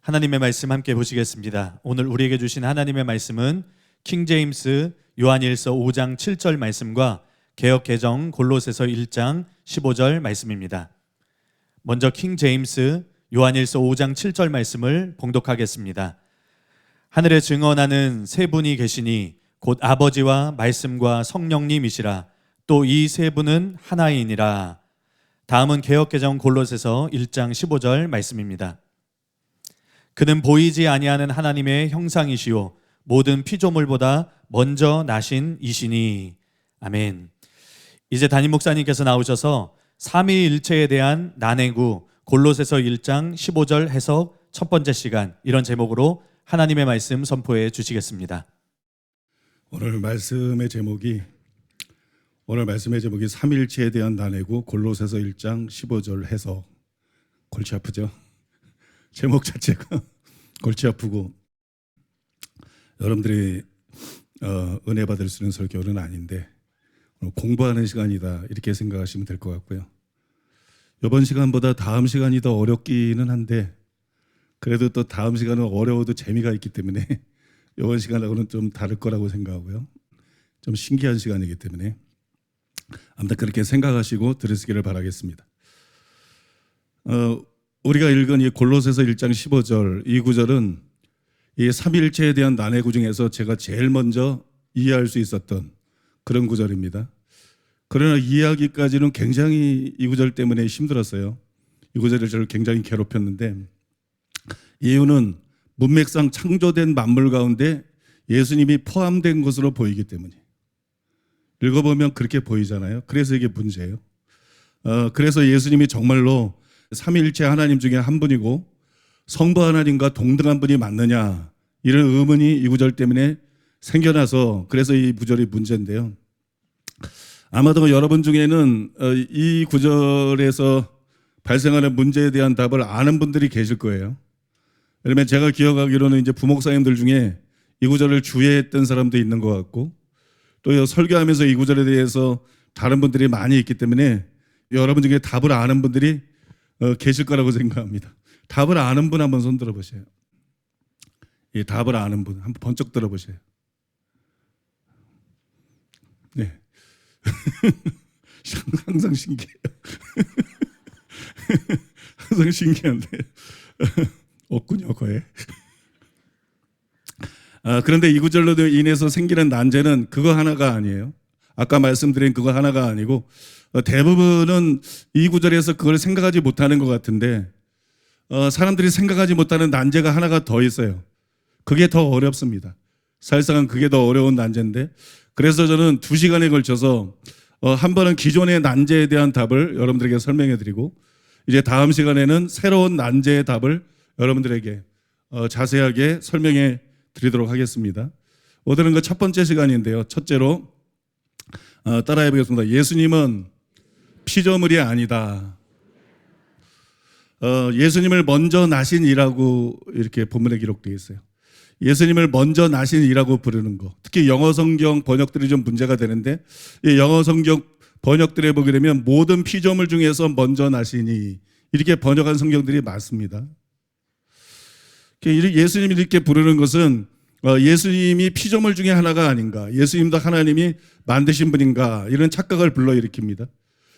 하나님의 말씀 함께 보시겠습니다. 오늘 우리에게 주신 하나님의 말씀은 킹제임스 요한일서 5장 7절 말씀과 개역개정 골로새서 1장 15절 말씀입니다. 먼저 킹제임스 요한일서 5장 7절 말씀을 봉독하겠습니다. 하늘에 증언하는 세 분이 계시니 곧 아버지와 말씀과 성령님이시라. 또 이 세 분은 하나이니라. 다음은 개역개정 골로새서 1장 15절 말씀입니다. 그는 보이지 아니하는 하나님의 형상이시요 모든 피조물보다 먼저 나신 이시니. 아멘. 이제 담임 목사님께서 나오셔서 삼위일체에 대한 난해구 골로새서 1장 15절 해석 첫 번째 시간, 이런 제목으로 하나님의 말씀 선포해 주시겠습니다. 오늘 말씀의 제목이 삼위일체에 대한 난해구 골로새서 1장 15절 해석. 골치 아프죠? 제목 자체가 골치 아프고 여러분들이 은혜 받을 수 있는 설교는 아닌데 공부하는 시간이다 이렇게 생각하시면 될 것 같고요. 이번 시간보다 다음 시간이 더 어렵기는 한데 그래도 또 다음 시간은 어려워도 재미가 있기 때문에 이번 시간하고는 좀 다를 거라고 생각하고요. 좀 신기한 시간이기 때문에 아무튼 그렇게 생각하시고 들으시기를 바라겠습니다. 우리가 읽은 이 골로새서 1장 15절 이 구절은 이 삼위일체에 대한 난해구 중에서 제가 제일 먼저 이해할 수 있었던 그런 구절입니다. 그러나 이해하기까지는 굉장히 이 구절 때문에 힘들었어요. 이 구절을 저를 굉장히 괴롭혔는데 이유는 문맥상 창조된 만물 가운데 예수님이 포함된 것으로 보이기 때문이에요. 읽어보면 그렇게 보이잖아요. 그래서 이게 문제예요. 그래서 예수님이 정말로 삼위일체 하나님 중에 한 분이고 성부 하나님과 동등한 분이 맞느냐 이런 의문이 이 구절 때문에 생겨나서 그래서 이 구절이 문제인데요. 아마도 여러분 중에는 이 구절에서 발생하는 문제에 대한 답을 아는 분들이 계실 거예요. 그러면 제가 기억하기로는 이제 부목사님들 중에 이 구절을 주의했던 사람도 있는 것 같고 또 설교하면서 이 구절에 대해서 다른 분들이 많이 있기 때문에 여러분 중에 답을 아는 분들이 계실 거라고 생각합니다. 답을 아는 분 한번 손 들어보세요. 이 답을 아는 분 한번 번쩍 들어보세요. 네. 항상 신기해요. 항상 신기한데 없군요, 거의. 그런데 이 구절로 인해서 생기는 난제는 그거 하나가 아니에요. 아까 말씀드린 그거 하나가 아니고 대부분은 이 구절에서 그걸 생각하지 못하는 것 같은데 사람들이 생각하지 못하는 난제가 하나가 더 있어요. 그게 더 어렵습니다. 사실상은 그게 더 어려운 난제인데 그래서 저는 2시간에 걸쳐서 한 번은 기존의 난제에 대한 답을 여러분들에게 설명해 드리고 이제 다음 시간에는 새로운 난제의 답을 여러분들에게 자세하게 설명해 드리도록 하겠습니다. 오늘은 그 첫 번째 시간인데요. 첫째로 따라해 보겠습니다. 예수님은 피조물이 아니다. 예수님을 먼저 나신 이라고 이렇게 본문에 기록되어 있어요. 예수님을 먼저 나신 이라고 부르는 거. 특히 영어 성경 번역들이 좀 문제가 되는데 이 영어 성경 번역들에 보게 되면 모든 피조물 중에서 먼저 나시니 이렇게 번역한 성경들이 많습니다. 예수님이 이렇게 부르는 것은 예수님이 피조물 중에 하나가 아닌가, 예수님도 하나님이 만드신 분인가 이런 착각을 불러일으킵니다.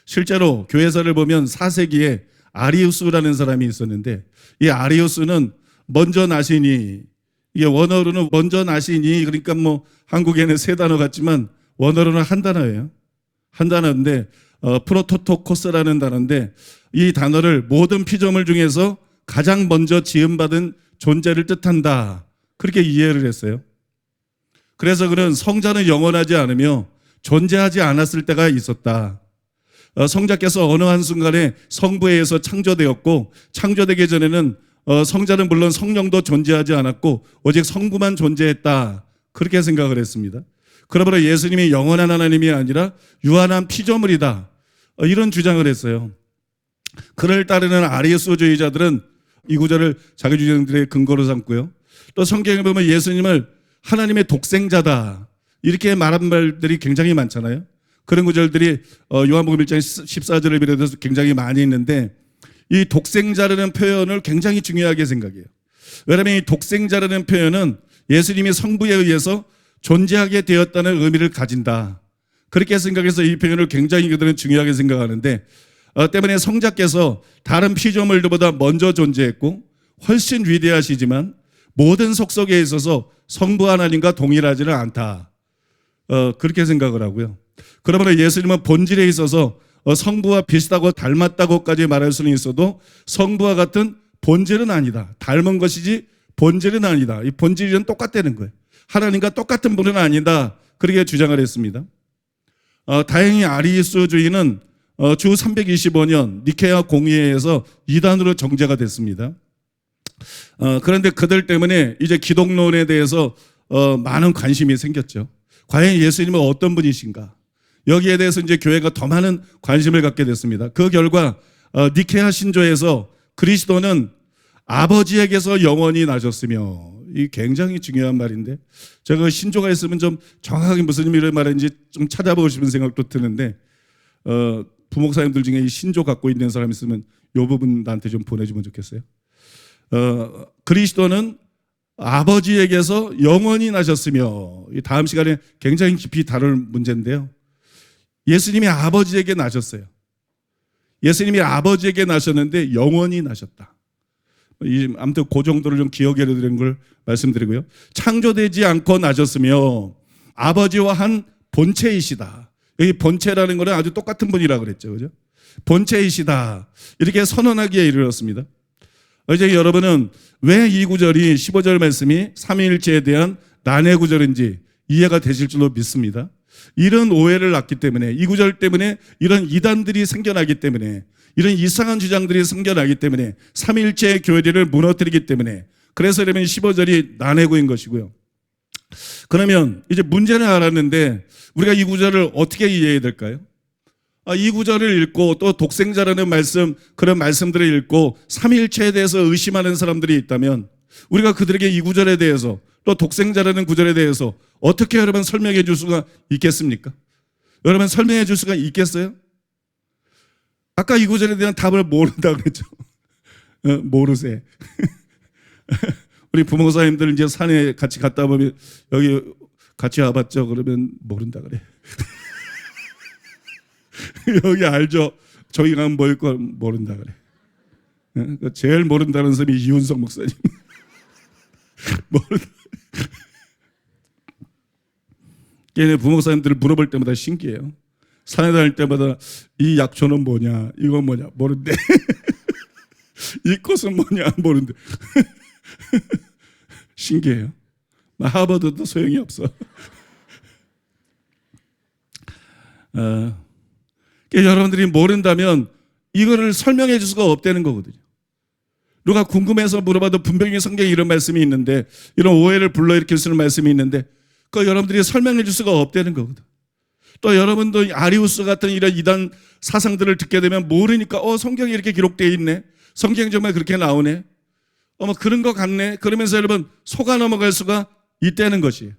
실제로 교회사를 보면 4세기에 아리우스라는 사람이 있었는데 이 아리우스는 먼저 나시니, 이게 원어로는 먼저 나시니, 그러니까 뭐 한국에는 세 단어 같지만 원어로는 한 단어예요. 한 단어인데 프로토토코스라는 단어인데 이 단어를 모든 피조물 중에서 가장 먼저 지음받은 존재를 뜻한다. 그렇게 이해를 했어요. 그래서 그는 성자는 영원하지 않으며 존재하지 않았을 때가 있었다. 성자께서 어느 한순간에 성부에 의해서 창조되었고 창조되기 전에는 성자는 물론 성령도 존재하지 않았고 오직 성부만 존재했다. 그렇게 생각을 했습니다. 그러므로 예수님이 영원한 하나님이 아니라 유한한 피조물이다. 이런 주장을 했어요. 그를 따르는 아리우스주의자들은 이 구절을 자기 주장들의 근거로 삼고요. 또 성경에 보면 예수님을 하나님의 독생자다 이렇게 말한 말들이 굉장히 많잖아요. 그런 구절들이 요한복음 1장 14절을 비롯해서 굉장히 많이 있는데 이 독생자라는 표현을 굉장히 중요하게 생각해요. 왜냐하면 이 독생자라는 표현은 예수님이 성부에 의해서 존재하게 되었다는 의미를 가진다. 그렇게 생각해서 이 표현을 굉장히 그들은 중요하게 생각하는데 때문에 성자께서 다른 피조물들보다 먼저 존재했고 훨씬 위대하시지만 모든 속성에 있어서 성부 하나님과 동일하지는 않다. 그렇게 생각을 하고요. 그러면 예수님은 본질에 있어서 성부와 비슷하고 닮았다고까지 말할 수는 있어도 성부와 같은 본질은 아니다. 닮은 것이지 본질은 아니다. 이 본질은 똑같다는 거예요. 하나님과 똑같은 분은 아니다. 그렇게 주장을 했습니다. 다행히 아리수주의는 주 325년 니케아 공의회에서 이단으로 정죄가 됐습니다. 그런데 그들 때문에 이제 기독론에 대해서 많은 관심이 생겼죠. 과연 예수님은 어떤 분이신가? 여기에 대해서 이제 교회가 더 많은 관심을 갖게 됐습니다. 그 결과 니케아 신조에서 그리스도는 아버지에게서 영원히 나셨으며, 이 굉장히 중요한 말인데 제가 신조가 있으면 좀 정확하게 무슨 의미를 말하는지 좀 찾아보고 싶은 생각도 드는데 부목사님들 중에 이 신조 갖고 있는 사람 있으면 이 부분 나한테 좀 보내주면 좋겠어요. 그리스도는 아버지에게서 영원히 나셨으며, 이 다음 시간에 굉장히 깊이 다룰 문제인데요. 예수님이 아버지에게 나셨어요. 예수님이 아버지에게 나셨는데 영원히 나셨다. 아무튼 그 정도를 좀 기억해 드리는 걸 말씀드리고요. 창조되지 않고 나셨으며 아버지와 한 본체이시다. 여기 본체라는 거는 아주 똑같은 분이라고 그랬죠. 그죠? 본체이시다. 이렇게 선언하기에 이르렀습니다. 이제 여러분은 왜 이 구절이 15절 말씀이 삼위일체에 대한 난해 구절인지 이해가 되실 줄로 믿습니다. 이런 오해를 낳기 때문에, 이 구절 때문에 이런 이단들이 생겨나기 때문에, 이런 이상한 주장들이 생겨나기 때문에, 삼위일체의 교리를 무너뜨리기 때문에, 그래서 그러면 15절이 난해구인 것이고요. 그러면 이제 문제는 알았는데 우리가 이 구절을 어떻게 이해해야 될까요? 이 구절을 읽고 또 독생자라는 말씀, 그런 말씀들을 읽고 삼위일체에 대해서 의심하는 사람들이 있다면 우리가 그들에게 이 구절에 대해서 또 독생자라는 구절에 대해서 어떻게 여러분 설명해 줄 수가 있겠습니까? 여러분 설명해 줄 수가 있겠어요? 아까 이 구절에 대한 답을 모른다고 그랬죠. 모르세. 우리 부목사님들 이제 산에 같이 갔다 보면 여기 같이 와봤죠? 그러면 모른다 그래. 여기 알죠? 저기 가면 뭐일 거 모른다 그래. 제일 모른다는 사람이 이윤석 목사님. 모른다. 걔네 부목사님들을 물어볼 때마다 신기해요. 산에 다닐 때마다 이 약초는 뭐냐, 이건 뭐냐 모른대. 이 꽃은 뭐냐 모른대. 신기해요. 하버드도 소용이 없어. 여러분들이 모른다면 이거를 설명해 줄 수가 없다는 거거든요. 누가 궁금해서 물어봐도 분명히 성경에 이런 말씀이 있는데, 이런 오해를 불러일으킬 수 있는 말씀이 있는데 그거 여러분들이 설명해 줄 수가 없다는 거거든. 또 여러분도 아리우스 같은 이런 이단 사상들을 듣게 되면 모르니까 성경에 이렇게 기록되어 있네, 성경 정말 그렇게 나오네, 뭐 그런 거 같네, 그러면서 여러분 속아 넘어갈 수가 있다는 것이에요.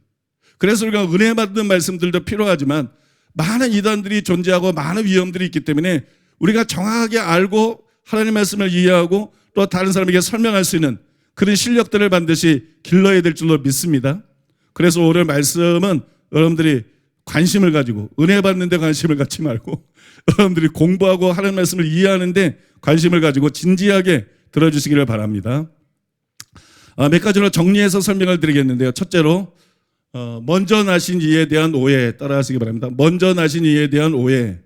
그래서 우리가 은혜 받는 말씀들도 필요하지만 많은 이단들이 존재하고 많은 위험들이 있기 때문에 우리가 정확하게 알고 하나님의 말씀을 이해하고 또 다른 사람에게 설명할 수 있는 그런 실력들을 반드시 길러야 될 줄로 믿습니다. 그래서 오늘 말씀은 여러분들이 관심을 가지고, 은혜 받는 데 관심을 갖지 말고 여러분들이 공부하고 하나님의 말씀을 이해하는 데 관심을 가지고 진지하게 들어주시기를 바랍니다. 몇 가지로 정리해서 설명을 드리겠는데요. 첫째로 먼저 나신 이에 대한 오해 따라하시기 바랍니다. 먼저 나신 이에 대한 오해.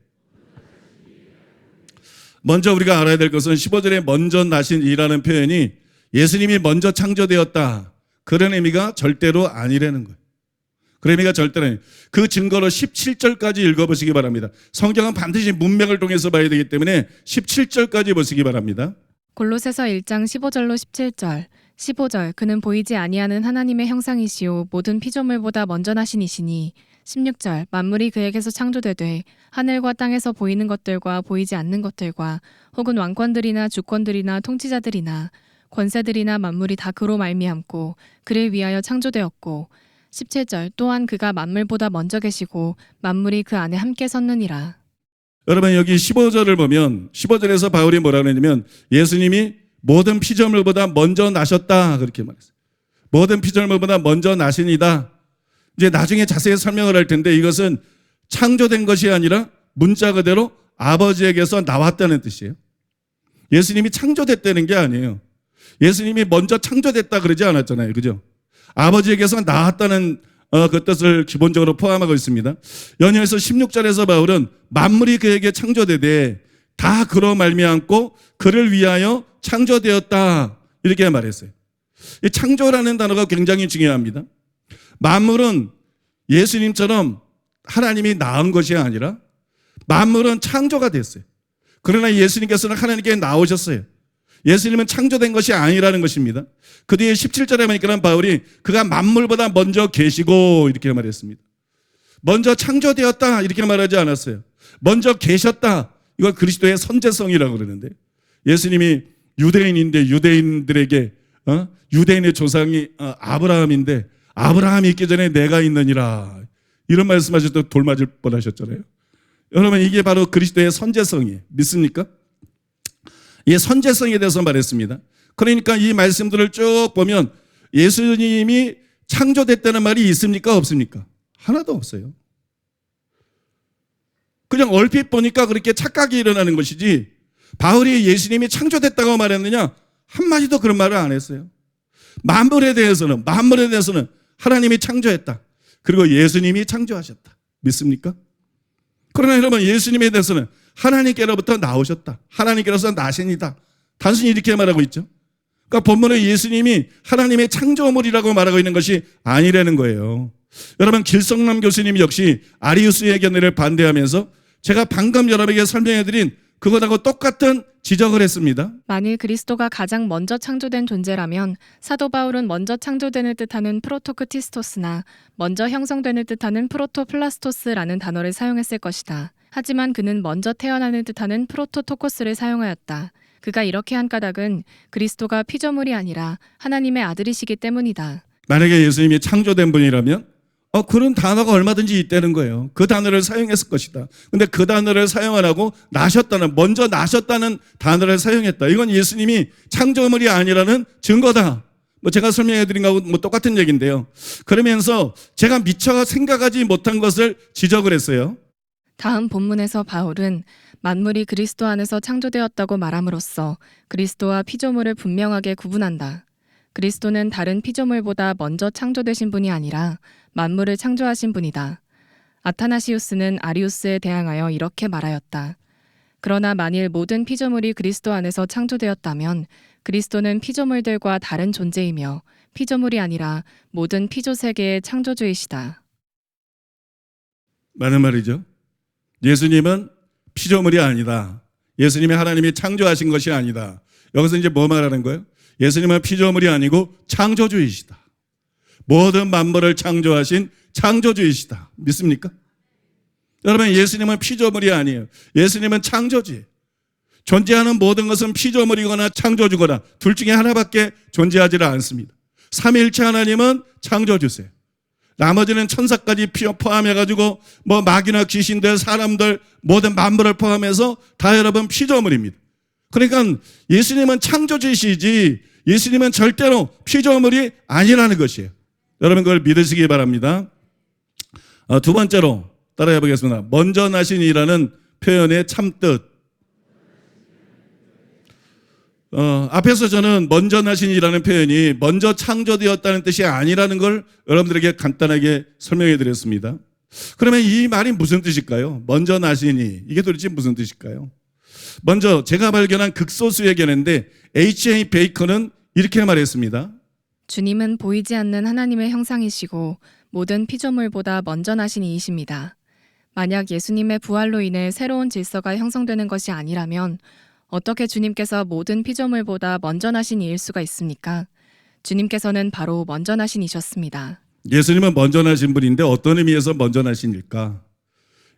먼저 우리가 알아야 될 것은 15절에 먼저 나신 이라는 표현이 예수님이 먼저 창조되었다, 그런 의미가 절대로 아니라는 거예요. 그런 의미가 절대로 아니에요. 그 증거로 17절까지 읽어보시기 바랍니다. 성경은 반드시 문맥을 통해서 봐야 되기 때문에 17절까지 보시기 바랍니다. 골로새서 1장 15절로 17절. 15절 그는 보이지 아니하는 하나님의 형상이시요 모든 피조물보다 먼저 나신 이시니. 16절 만물이 그에게서 창조되되 하늘과 땅에서 보이는 것들과 보이지 않는 것들과 혹은 왕권들이나 주권들이나 통치자들이나 권세들이나 만물이 다 그로 말미암고 그를 위하여 창조되었고. 17절 또한 그가 만물보다 먼저 계시고 만물이 그 안에 함께 섰느니라. 여러분 여기 15절을 보면 15절에서 바울이 뭐라 그러냐면 예수님이 모든 피조물보다 먼저 나셨다 그렇게 말했어요. 모든 피조물보다 먼저 나신이다. 이제 나중에 자세히 설명을 할 텐데 이것은 창조된 것이 아니라 문자 그대로 아버지에게서 나왔다는 뜻이에요. 예수님이 창조됐다는 게 아니에요. 예수님이 먼저 창조됐다 그러지 않았잖아요. 그죠? 아버지에게서 나왔다는 그 뜻을 기본적으로 포함하고 있습니다. 연역에서 16절에서 바울은 만물이 그에게 창조되되 다 그로 말미암고 그를 위하여 창조되었다 이렇게 말했어요. 이 창조라는 단어가 굉장히 중요합니다. 만물은 예수님처럼 하나님이 낳은 것이 아니라 만물은 창조가 됐어요. 그러나 예수님께서는 하나님께 나오셨어요. 예수님은 창조된 것이 아니라는 것입니다. 그 뒤에 17절에 보니까 바울이 그가 만물보다 먼저 계시고 이렇게 말했습니다. 먼저 창조되었다 이렇게 말하지 않았어요. 먼저 계셨다. 이걸 그리스도의 선제성이라고 그러는데 예수님이 유대인인데 유대인들에게 유대인의 조상이 아브라함인데 아브라함이 있기 전에 내가 있느니라 이런 말씀하실 때 돌 맞을 뻔하셨잖아요. 여러분 이게 바로 그리스도의 선제성이에요. 믿습니까? 이 선제성에 대해서 말했습니다. 그러니까 이 말씀들을 쭉 보면 예수님이 창조됐다는 말이 있습니까? 없습니까? 하나도 없어요. 그냥 얼핏 보니까 그렇게 착각이 일어나는 것이지 바울이 예수님이 창조됐다고 말했느냐? 한마디도 그런 말을 안 했어요. 만물에 대해서는 하나님이 창조했다. 그리고 예수님이 창조하셨다. 믿습니까? 그러나 여러분 예수님에 대해서는 하나님께로부터 나오셨다. 하나님께로서 나신이다. 단순히 이렇게 말하고 있죠. 그러니까 본문에 예수님이 하나님의 창조물이라고 말하고 있는 것이 아니라는 거예요. 여러분 길성남 교수님 역시 아리우스의 견해를 반대하면서 제가 방금 여러분에게 설명해드린 그것하고 똑같은 지적을 했습니다. 만일 그리스도가 가장 먼저 창조된 존재라면 사도 바울은 먼저 창조된을 뜻하는 프로토크티스토스나 먼저 형성된을 뜻하는 프로토플라스토스라는 단어를 사용했을 것이다. 하지만 그는 먼저 태어나는 뜻하는 프로토토코스를 사용하였다. 그가 이렇게 한 까닭은 그리스도가 피조물이 아니라 하나님의 아들이시기 때문이다. 만약에 예수님이 창조된 분이라면 그런 단어가 얼마든지 있다는 거예요. 그 단어를 사용했을 것이다. 근데 그 단어를 사용 안 하고 먼저 나셨다는 단어를 사용했다. 이건 예수님이 창조물이 아니라는 증거다. 제가 설명해 드린 거하고 똑같은 얘기인데요. 그러면서 제가 미처 생각하지 못한 것을 지적을 했어요. 다음 본문에서 바울은 만물이 그리스도 안에서 창조되었다고 말함으로써 그리스도와 피조물을 분명하게 구분한다. 그리스도는 다른 피조물보다 먼저 창조되신 분이 아니라 만물을 창조하신 분이다. 아타나시우스는 아리우스에 대항하여 이렇게 말하였다. 그러나 만일 모든 피조물이 그리스도 안에서 창조되었다면 그리스도는 피조물들과 다른 존재이며 피조물이 아니라 모든 피조 세계의 창조주이시다. 맞는 말이죠. 예수님은 피조물이 아니다. 예수님이 하나님이 창조하신 것이 아니다. 여기서 이제 뭐 말하는 거예요? 예수님은 피조물이 아니고 창조주이시다. 모든 만물을 창조하신 창조주이시다. 믿습니까? 여러분 예수님은 피조물이 아니에요. 예수님은 창조주예요. 존재하는 모든 것은 피조물이거나 창조주거나 둘 중에 하나밖에 존재하지 않습니다. 삼위일체 하나님은 창조주세요. 나머지는 천사까지 포함해가지고 마귀나 귀신들, 사람들, 모든 만물을 포함해서 다 여러분 피조물입니다. 그러니까 예수님은 창조주시지 예수님은 절대로 피조물이 아니라는 것이에요. 여러분 그걸 믿으시기 바랍니다. 두 번째로 따라해 보겠습니다. 먼저 나신이라는 표현의 참뜻. 앞에서 저는 먼저 나신이라는 표현이 먼저 창조되었다는 뜻이 아니라는 걸 여러분들에게 간단하게 설명해 드렸습니다. 그러면 이 말이 무슨 뜻일까요? 먼저 나신이 이게 도대체 무슨 뜻일까요? 먼저 제가 발견한 극소수의 견해인데 H.A. 베이컨은 이렇게 말했습니다. 주님은 보이지 않는 하나님의 형상이시고 모든 피조물보다 먼저 나신 이이십니다. 만약 예수님의 부활로 인해 새로운 질서가 형성되는 것이 아니라면 어떻게 주님께서 모든 피조물보다 먼저 나신 이일 수가 있습니까? 주님께서는 바로 먼저 나신 이셨습니다. 예수님은 먼저 나신 분인데 어떤 의미에서 먼저 나신일까?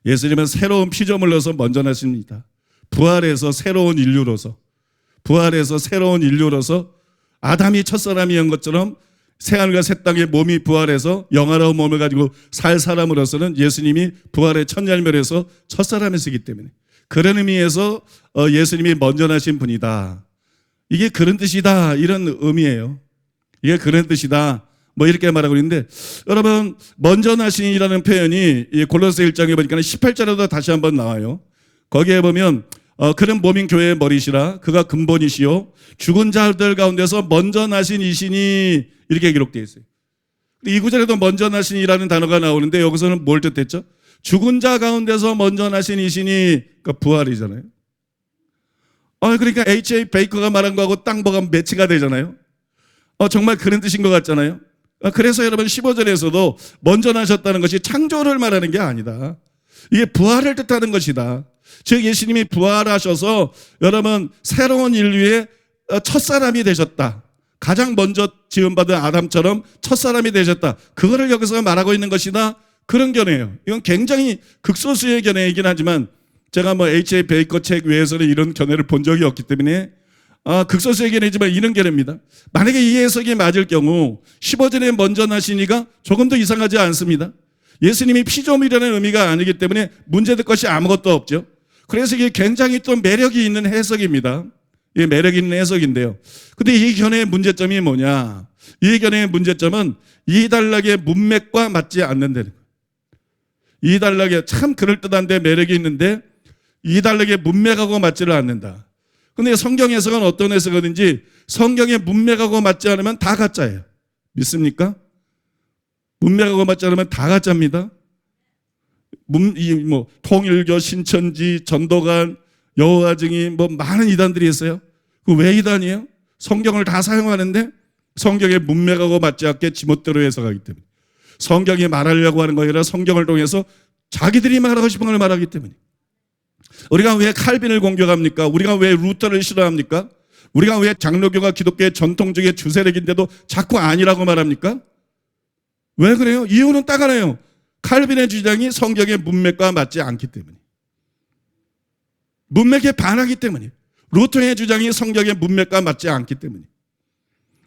예수님은 새로운 피조물로서 먼저 나십니다. 부활해서 새로운 인류로서 아담이 첫사람이었던 것처럼 새하늘과 새 땅의 몸이 부활해서 영화로운 몸을 가지고 살 사람으로서는 예수님이 부활의 첫 열매에서 첫사람이시기 때문에 그런 의미에서 예수님이 먼저 나신 분이다. 이게 그런 뜻이다 이런 의미예요. 이게 그런 뜻이다 뭐 이렇게 말하고 있는데, 여러분 먼저 나신이라는 표현이 이 골로새 1장에 보니까 18절에도 다시 한번 나와요. 거기에 보면 그는 몸인 교회의 머리시라 그가 근본이시요 죽은 자들 가운데서 먼저 나신 이시니 이렇게 기록되어 있어요. 이 구절에도 먼저 나신이라는 단어가 나오는데 여기서는 뭘 뜻했죠? 죽은 자 가운데서 먼저 나신 이시니, 그러니까 부활이잖아요. 그러니까 H.A. 베이커가 말한 거하고 딱 뭐가 매치가 되잖아요. 정말 그런 뜻인 것 같잖아요. 그래서 여러분 15절에서도 먼저 나셨다는 것이 창조를 말하는 게 아니다. 이게 부활을 뜻하는 것이다. 즉 예수님이 부활하셔서 여러분 새로운 인류의 첫사람이 되셨다. 가장 먼저 지음받은 아담처럼 첫사람이 되셨다. 그거를 여기서 말하고 있는 것이다. 그런 견해예요. 이건 굉장히 극소수의 견해이긴 하지만 제가 뭐 H.A. 베이커 책 외에서는 이런 견해를 본 적이 없기 때문에 극소수의 견해지만 이런 견해입니다. 만약에 이 해석이 맞을 경우 15절에 먼저 나시니가 조금 더 이상하지 않습니다. 예수님이 피조물이라는 의미가 아니기 때문에 문제될 것이 아무것도 없죠. 그래서 이게 굉장히 또 매력이 있는 해석입니다. 이게 매력이 있는 해석인데요. 근데 이 견해의 문제점이 뭐냐? 이 견해의 문제점은 이 단락의 문맥과 맞지 않는다는 거예요. 이 단락에 참 그럴듯한데 매력이 있는데 이 단락의 문맥하고 맞지를 않는다. 근데 성경 해석은 어떤 해석이든지 성경의 문맥하고 맞지 않으면 다 가짜예요. 믿습니까? 문맥하고 맞지 않으면 다 가짜입니다. 통일교, 신천지, 전도관, 여호와 증인 많은 이단들이 있어요. 그 왜 이단이에요? 성경을 다 사용하는데 성경의 문맥하고 맞지 않게 지멋대로 해석하기 때문에. 성경이 말하려고 하는 거 아니라 성경을 통해서 자기들이 말하고 싶은 걸 말하기 때문에. 우리가 왜 칼빈을 공격합니까? 우리가 왜 루터를 싫어합니까? 우리가 왜 장로교가 기독교의 전통적인 주세력인데도 자꾸 아니라고 말합니까? 왜 그래요? 이유는 딱 하나예요. 칼빈의 주장이 성경의 문맥과 맞지 않기 때문에. 문맥에 반하기 때문에. 루터의 주장이 성경의 문맥과 맞지 않기 때문에.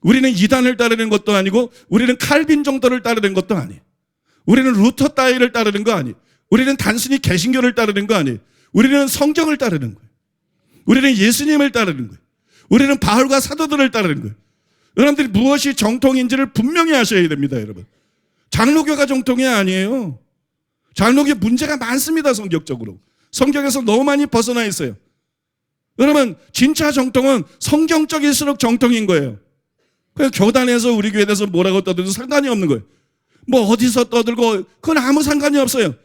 우리는 이단을 따르는 것도 아니고 우리는 칼빈 정도를 따르는 것도 아니에요. 우리는 루터 따위를 따르는 거 아니에요. 우리는 단순히 개신교를 따르는 거 아니에요. 우리는 성경을 따르는 거예요. 우리는 예수님을 따르는 거예요. 우리는 바울과 사도들을 따르는 거예요. 여러분들이 무엇이 정통인지를 분명히 아셔야 됩니다, 여러분. 장로교가 정통이 아니에요. 장로교 문제가 많습니다, 성격적으로. 성경에서 너무 많이 벗어나 있어요. 여러분, 진짜 정통은 성경적일수록 정통인 거예요. 그냥 교단에서 우리 교회에 대해서 뭐라고 떠들어도 상관이 없는 거예요. 어디서 떠들고 그건 아무 상관이 없어요.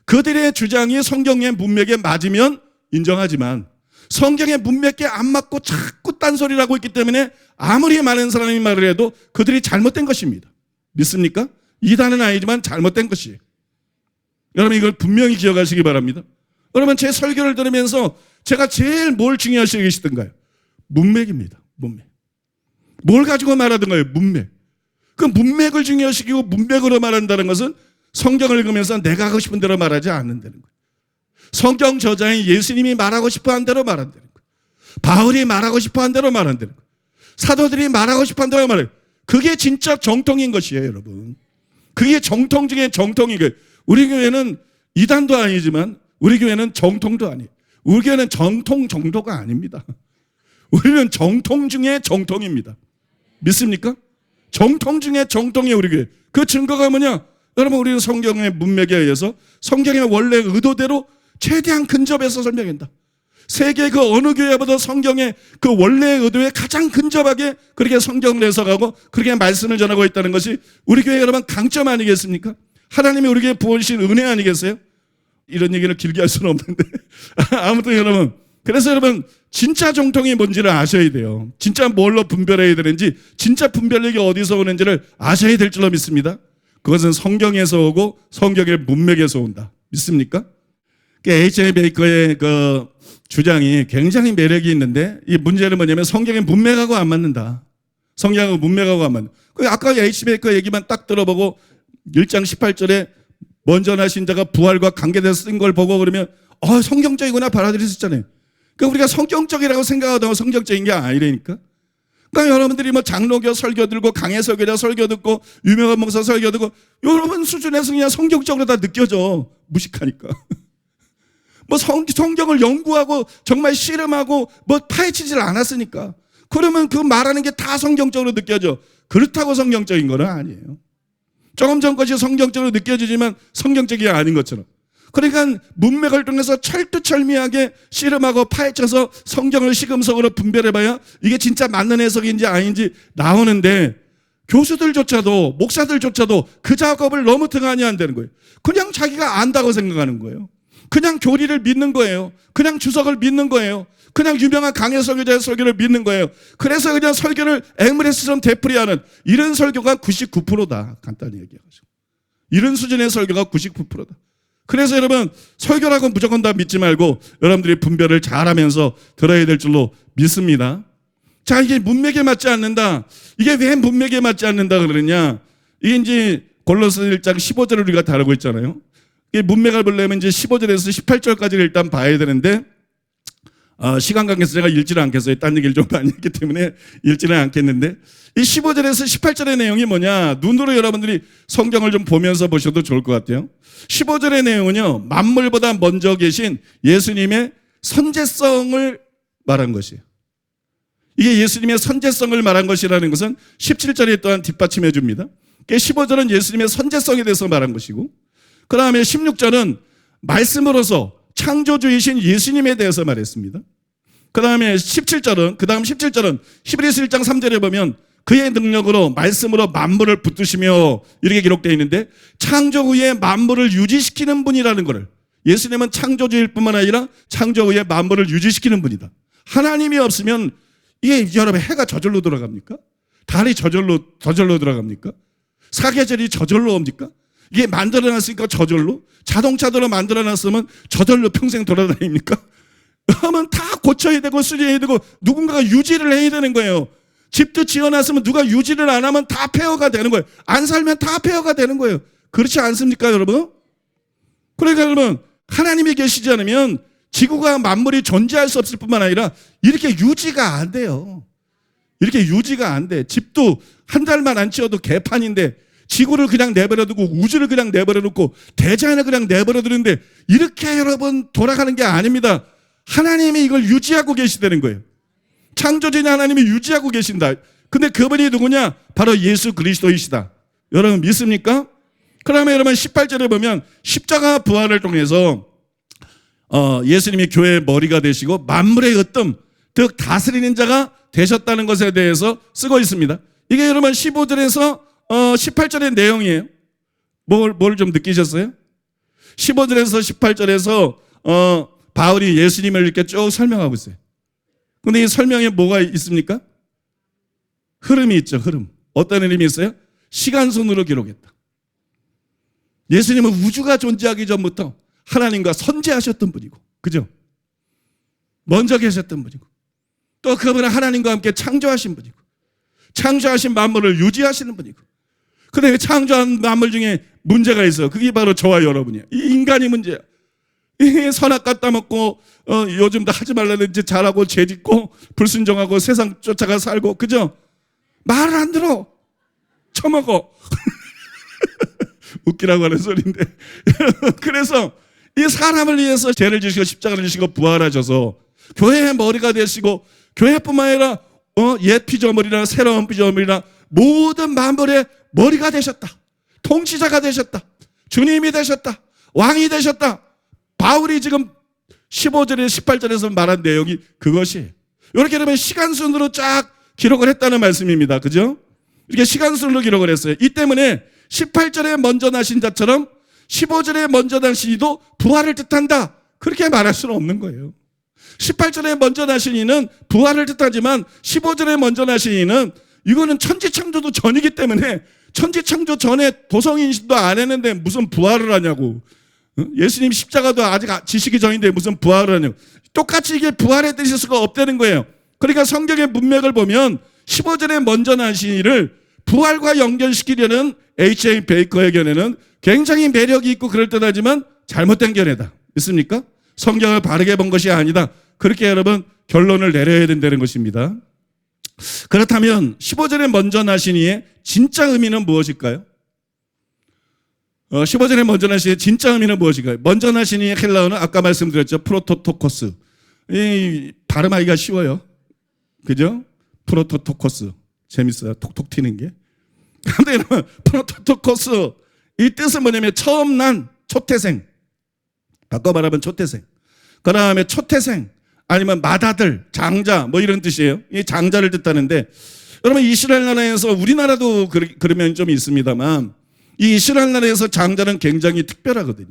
그들의 주장이 성경의 문맥에 맞으면 인정하지만 성경의 문맥에 안 맞고 자꾸 딴소리를 하고 있기 때문에 아무리 많은 사람이 말을 해도 그들이 잘못된 것입니다. 믿습니까? 이단은 아니지만 잘못된 것이에요. 여러분 이걸 분명히 기억하시기 바랍니다. 여러분 제 설교를 들으면서 제가 제일 뭘 중요하시고 계시던가요? 문맥입니다. 문맥. 뭘 가지고 말하던 거예요? 문맥. 그 문맥을 중요시키고 문맥으로 말한다는 것은 성경을 읽으면서 내가 하고 싶은 대로 말하지 않는다는 거예요. 성경 저자인 예수님이 말하고 싶어 한 대로 말한다는 거예요. 바울이 말하고 싶어 한 대로 말한다는 거예요. 사도들이 말하고 싶어 한 대로 말해요. 그게 진짜 정통인 것이에요, 여러분. 그게 정통 중에 정통인 거예요. 우리 교회는 이단도 아니지만 우리 교회는 정통도 아니에요. 우리 교회는 정통 정도가 아닙니다. 우리는 정통 중에 정통입니다. 믿습니까? 정통 중에 정통이에요, 우리 교회. 그 증거가 뭐냐? 여러분 우리는 성경의 문맥에 의해서 성경의 원래 의도대로 최대한 근접해서 설명한다. 세계 그 어느 교회보다 성경의 그 원래의 의도에 가장 근접하게 그렇게 성경을 해석하고 그렇게 말씀을 전하고 있다는 것이 우리 교회 여러분 강점 아니겠습니까? 하나님이 우리 교회에 부어주신 은혜 아니겠어요? 이런 얘기를 길게 할 수는 없는데 아무튼 여러분, 그래서 여러분 진짜 정통이 뭔지를 아셔야 돼요. 진짜 뭘로 분별해야 되는지, 진짜 분별력이 어디서 오는지를 아셔야 될 줄로 믿습니다. 그것은 성경에서 오고 성경의 문맥에서 온다. 믿습니까? H.A. 베이커의 그 주장이 굉장히 매력이 있는데 이 문제는 뭐냐면 성경의 문맥하고 안 맞는다. 성경하고 문맥하고 안 맞는다. 아까 H.A. 베이커 얘기만 딱 들어보고 1장 18절에 먼저 나신 자가 부활과 관계돼서 쓴 걸 보고 그러면 성경적이구나 받아들일 수 있잖아요. 그러니까 우리가 성경적이라고 생각하다가 성경적인 게 아니라니까. 그러니까 여러분들이 장로교 설교 들고 강해 설교자 설교 듣고 유명한 목사 설교 듣고 여러분 수준에서 그냥 성경적으로 다 느껴져. 무식하니까. 성경을 연구하고 정말 씨름하고 파헤치질 않았으니까. 그러면 그 말하는 게 다 성경적으로 느껴져. 그렇다고 성경적인 건 아니에요. 조금 전 것이 성경적으로 느껴지지만 성경적이 아닌 것처럼. 그러니까 문맥을 통해서 철두철미하게 씨름하고 파헤쳐서 성경을 시금석으로 분별해봐야 이게 진짜 맞는 해석인지 아닌지 나오는데, 교수들조차도 목사들조차도 그 작업을 너무 등한히 한다는 거예요. 그냥 자기가 안다고 생각하는 거예요. 그냥 교리를 믿는 거예요. 그냥 주석을 믿는 거예요. 그냥 유명한 강해 설교자의 설교를 믿는 거예요. 그래서 그냥 설교를 앵무레스처럼 되풀이하는 이런 설교가 99%다. 간단히 얘기해가지고. 이런 수준의 설교가 99%다. 그래서 여러분, 설교라고 무조건 다 믿지 말고 여러분들이 분별을 잘하면서 들어야 될 줄로 믿습니다. 자, 이게 문맥에 맞지 않는다. 이게 왜 문맥에 맞지 않는다 그러느냐? 이게 이제 골로새 1장 15절을 우리가 다루고 있잖아요. 이게 문맥을 보려면 이제 15절에서 18절까지를 일단 봐야 되는데, 시간 관계에서 제가 읽지는 않겠어요. 딴 얘기를 좀 많이 했기 때문에 읽지는 않겠는데, 이 15절에서 18절의 내용이 뭐냐? 눈으로 여러분들이 성경을 좀 보면서 보셔도 좋을 것 같아요. 15절의 내용은요, 만물보다 먼저 계신 예수님의 선제성을 말한 것이에요. 이게 예수님의 선제성을 말한 것이라는 것은 17절에 또한 뒷받침해 줍니다. 15절은 예수님의 선제성에 대해서 말한 것이고, 그 다음에 16절은 말씀으로서 창조주이신 예수님에 대해서 말했습니다. 그 다음에 17절은 히브리서 1장 3절에 보면 그의 능력으로 말씀으로 만물을 붙드시며 이렇게 기록되어 있는데, 창조 후에 만물을 유지시키는 분이라는 것을, 예수님은 창조주일 뿐만 아니라 창조 후에 만물을 유지시키는 분이다. 하나님이 없으면 이게 여러분 해가 저절로 돌아갑니까? 달이 저절로 돌아갑니까? 사계절이 저절로 옵니까? 이게 만들어놨으니까 저절로? 자동차로 만들어놨으면 저절로 평생 돌아다닙니까? 그러면 다 고쳐야 되고 수리해야 되고 누군가가 유지를 해야 되는 거예요. 집도 지어놨으면 누가 유지를 안 하면 다 폐허가 되는 거예요. 안 살면 다 폐허가 되는 거예요. 그렇지 않습니까, 여러분? 그러니까 여러분, 하나님이 계시지 않으면 지구가 만물이 존재할 수 없을 뿐만 아니라 이렇게 유지가 안 돼요. 이렇게 유지가 안 돼. 집도 한 달만 안 지어도 개판인데 지구를 그냥 내버려두고 우주를 그냥 내버려놓고 대자연을 그냥 내버려두는데 이렇게 여러분 돌아가는 게 아닙니다. 하나님이 이걸 유지하고 계시다는 거예요. 창조주인 하나님이 유지하고 계신다. 근데 그분이 누구냐? 바로 예수 그리스도이시다. 여러분 믿습니까? 그러면 여러분 18절에 보면 십자가 부활을 통해서 예수님이 교회의 머리가 되시고 만물의 으뜸, 즉 다스리는 자가 되셨다는 것에 대해서 쓰고 있습니다. 이게 여러분 15절에서 18절의 내용이에요. 뭘 좀 느끼셨어요? 15절에서 18절에서 바울이 예수님을 이렇게 쭉 설명하고 있어요. 근데 이 설명에 뭐가 있습니까? 흐름이 있죠, 흐름. 어떤 흐름이 있어요? 시간순으로 기록했다. 예수님은 우주가 존재하기 전부터 하나님과 선제하셨던 분이고, 그죠? 먼저 계셨던 분이고, 또 그분은 하나님과 함께 창조하신 분이고, 창조하신 만물을 유지하시는 분이고, 그런데 창조한 만물 중에 문제가 있어요. 그게 바로 저와 여러분이에요. 이 인간이 문제야. 이 선악 갖다 먹고 요즘도 하지 말라는 짓 잘하고 죄짓고 불순종하고 세상 쫓아가 살고, 그죠? 말을 안 들어. 처먹어. 웃기라고 하는 소리인데. 그래서 이 사람을 위해서 죄를 지시고 십자가를 지시고 부활하셔서 교회의 머리가 되시고, 교회뿐만 아니라 옛 피조물이나 새로운 피조물이나 모든 만물의 머리가 되셨다. 통치자가 되셨다. 주님이 되셨다. 왕이 되셨다. 바울이 지금 15절에 18절에서 말한 내용이 그것이에요. 이렇게 되면 시간순으로 쫙 기록을 했다는 말씀입니다. 그죠? 이렇게 시간순으로 기록을 했어요. 이 때문에 18절에 먼저 나신 자처럼 15절에 먼저 나신 이도 부활을 뜻한다. 그렇게 말할 수는 없는 거예요. 18절에 먼저 나신 이는 부활을 뜻하지만 15절에 먼저 나신 이는 이거는 천지창조도 전이기 때문에 천지창조 전에 도성인식도 안 했는데 무슨 부활을 하냐고. 예수님 십자가도 아직 지시기 전인데 무슨 부활을 하냐고. 똑같이 이게 부활의 뜻일 수가 없다는 거예요. 그러니까 성경의 문맥을 보면 15절에 먼저 나신 이를 부활과 연결시키려는 H.A. 베이커의 견해는 굉장히 매력이 있고 그럴듯하지만 잘못된 견해다. 있습니까? 성경을 바르게 본 것이 아니다. 그렇게 여러분 결론을 내려야 된다는 것입니다. 그렇다면 15절에 먼저 나신 이의 진짜 의미는 무엇일까요? 15절에 먼저 나신 이의 진짜 의미는 무엇일까요? 먼저 나신 이의 헬라어는 아까 말씀드렸죠. 프로토토코스. 이 발음하기가 쉬워요. 그죠? 프로토토코스. 재밌어요. 톡톡 튀는 게. 근데 여러분, 프로토토코스 이 뜻은 뭐냐면 처음 난 초태생. 바꿔 말하면 초태생. 그 다음에 초태생 아니면 맏아들, 장자 뭐 이런 뜻이에요. 이 장자를 뜻하는데 여러분 이스라엘 나라에서 우리나라도 그러면 좀 있습니다만 이 이스라엘 나라에서 장자는 굉장히 특별하거든요.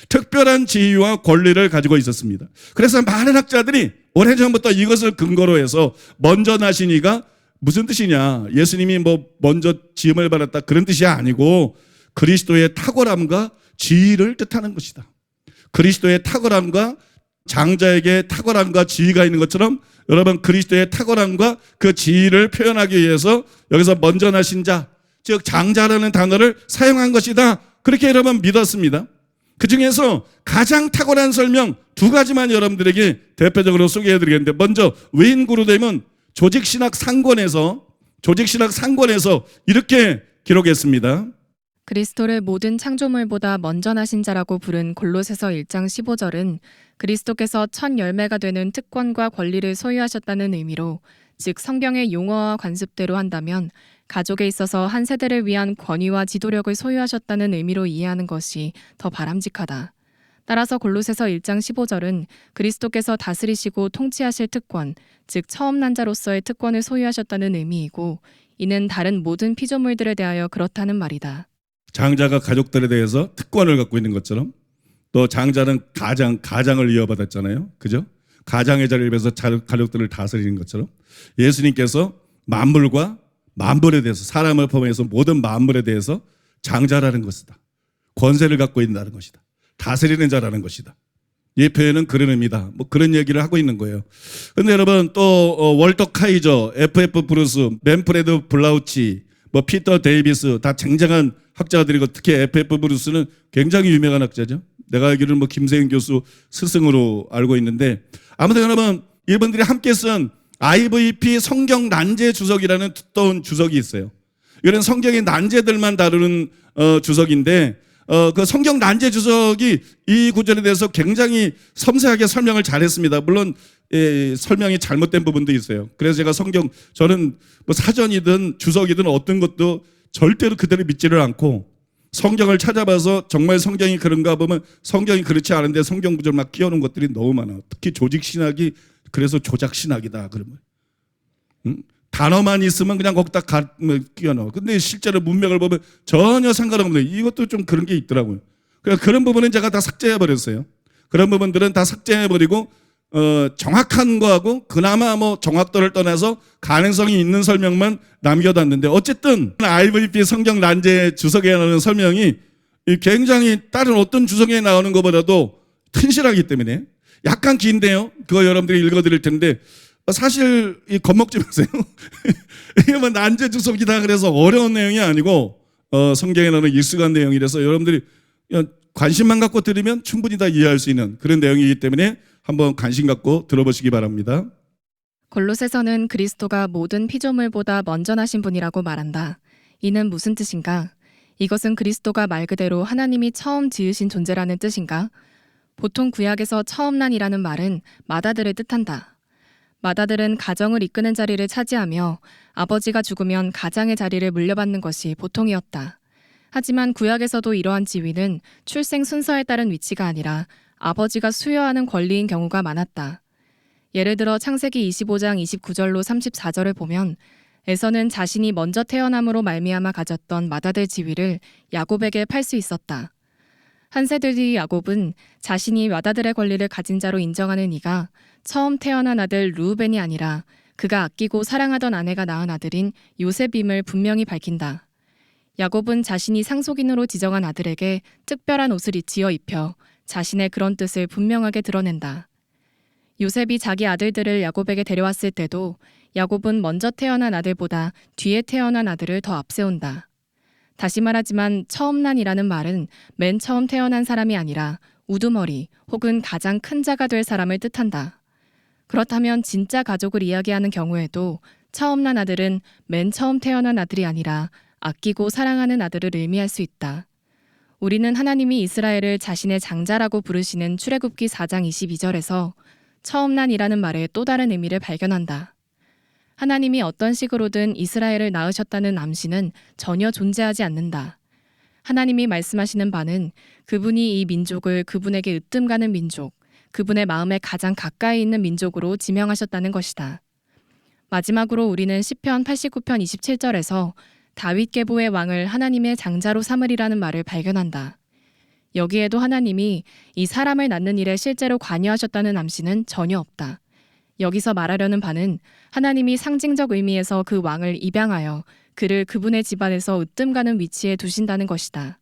특별한 지위와 권리를 가지고 있었습니다. 그래서 많은 학자들이 오래전부터 이것을 근거로 해서 먼저 나신 이가 무슨 뜻이냐. 예수님이 뭐 먼저 지음을 받았다 그런 뜻이 아니고 그리스도의 탁월함과 지위를 뜻하는 것이다. 그리스도의 탁월함과 장자에게 탁월함과 지위가 있는 것처럼 여러분 그리스도의 탁월함과 그 지위를 표현하기 위해서 여기서 먼저 나신 자, 즉 장자라는 단어를 사용한 것이다. 그렇게 여러분 믿었습니다. 그 중에서 가장 탁월한 설명 두 가지만 여러분들에게 대표적으로 소개해드리겠는데 먼저 웨인그루뎀은 조직신학 상권에서 이렇게 기록했습니다. 그리스도를 모든 창조물보다 먼저 나신 자라고 부른 골로새서 1장 15절은 그리스도께서 첫 열매가 되는 특권과 권리를 소유하셨다는 의미로, 즉 성경의 용어와 관습대로 한다면 가족에 있어서 한 세대를 위한 권위와 지도력을 소유하셨다는 의미로 이해하는 것이 더 바람직하다. 따라서 골로새서 1장 15절은 그리스도께서 다스리시고 통치하실 특권, 즉 처음 난 자로서의 특권을 소유하셨다는 의미이고, 이는 다른 모든 피조물들에 대하여 그렇다는 말이다. 장자가 가족들에 대해서 특권을 갖고 있는 것처럼 또 장자는 가장을 이어받았잖아요. 그죠? 가장의 자리를 위해서 가족들을 다스리는 것처럼 예수님께서 만물과 만물에 대해서 사람을 포함해서 모든 만물에 대해서 장자라는 것이다. 권세를 갖고 있다는 것이다. 다스리는 자라는 것이다. 이 표현은 그런 의미다. 뭐 그런 얘기를 하고 있는 거예요. 그런데 여러분 또 월터 카이저, F.F. 브루스, 맨프레드 블라우치, 뭐 피터 데이비스 다 쟁쟁한 학자들이고 특히 F.F. 브루스는 굉장히 유명한 학자죠. 내가 알기로는 뭐 김세윤 교수 스승으로 알고 있는데 아무튼 여러분 이분들이 함께 쓴 IVP 성경 난제 주석이라는 두꺼운 주석이 있어요. 이런 성경의 난제들만 다루는 주석인데 그 성경 난제 주석이 이 구절에 대해서 굉장히 섬세하게 설명을 잘했습니다. 물론 설명이 잘못된 부분도 있어요. 그래서 제가 저는 뭐 사전이든 주석이든 어떤 것도 절대로 그대로 믿지를 않고 성경을 찾아봐서 정말 성경이 그런가 보면 성경이 그렇지 않은데 성경 구절 막 끼워놓은 것들이 너무 많아요. 특히 조직신학이 그래서 조작신학이다 그러면 단어만 있으면 그냥 거기다 끼워넣어. 근데 실제로 문맥을 보면 전혀 상관없는 이것도 좀 그런 게 있더라고요. 그래서 그런 부분은 제가 다 삭제해버렸어요. 그런 부분들은 다 삭제해버리고 정확한 거하고 그나마 뭐 정확도를 떠나서 가능성이 있는 설명만 남겨뒀는데 어쨌든 IVP 성경 난제 주석에 나오는 설명이 굉장히 다른 어떤 주석에 나오는 것보다도 튼실하기 때문에 약간 긴데요. 그거 여러분들이 읽어드릴 텐데 사실 겁먹지 마세요. 이게 뭐 난제 주석이다 그래서 어려운 내용이 아니고 성경에 나오는 익숙한 내용이라서 여러분들이 관심만 갖고 들으면 충분히 다 이해할 수 있는 그런 내용이기 때문에 한번 관심 갖고 들어보시기 바랍니다. 골로새서는 그리스도가 모든 피조물보다 먼저 나신 분이라고 말한다. 이는 무슨 뜻인가? 이것은 그리스도가 말 그대로 하나님이 처음 지으신 존재라는 뜻인가? 보통 구약에서 처음 난이라는 말은 맏아들을 뜻한다. 맏아들은 가정을 이끄는 자리를 차지하며 아버지가 죽으면 가장의 자리를 물려받는 것이 보통이었다. 하지만 구약에서도 이러한 지위는 출생 순서에 따른 위치가 아니라 아버지가 수여하는 권리인 경우가 많았다. 예를 들어 창세기 25장 29절로 34절을 보면 에서는 자신이 먼저 태어남으로 말미암아 가졌던 맏아들 지위를 야곱에게 팔 수 있었다. 한 세대 뒤 야곱은 자신이 맏아들의 권리를 가진 자로 인정하는 이가 처음 태어난 아들 루벤이 아니라 그가 아끼고 사랑하던 아내가 낳은 아들인 요셉임을 분명히 밝힌다. 야곱은 자신이 상속인으로 지정한 아들에게 특별한 옷을 지어 입혀 자신의 그런 뜻을 분명하게 드러낸다. 요셉이 자기 아들들을 야곱에게 데려왔을 때도 야곱은 먼저 태어난 아들보다 뒤에 태어난 아들을 더 앞세운다. 다시 말하지만 처음 난이라는 말은 맨 처음 태어난 사람이 아니라 우두머리 혹은 가장 큰 자가 될 사람을 뜻한다. 그렇다면 진짜 가족을 이야기하는 경우에도 처음 난 아들은 맨 처음 태어난 아들이 아니라 아끼고 사랑하는 아들을 의미할 수 있다. 우리는 하나님이 이스라엘을 자신의 장자라고 부르시는 출애굽기 4장 22절에서 처음 난이라는 말의 또 다른 의미를 발견한다. 하나님이 어떤 식으로든 이스라엘을 낳으셨다는 암시는 전혀 존재하지 않는다. 하나님이 말씀하시는 바는 그분이 이 민족을 그분에게 으뜸가는 민족, 그분의 마음에 가장 가까이 있는 민족으로 지명하셨다는 것이다. 마지막으로 우리는 시편 89편 27절에서 다윗 계보의 왕을 하나님의 장자로 삼으리라는 말을 발견한다. 여기에도 하나님이 이 사람을 낳는 일에 실제로 관여하셨다는 암시는 전혀 없다. 여기서 말하려는 바는 하나님이 상징적 의미에서 그 왕을 입양하여 그를 그분의 집안에서 으뜸가는 위치에 두신다는 것이다.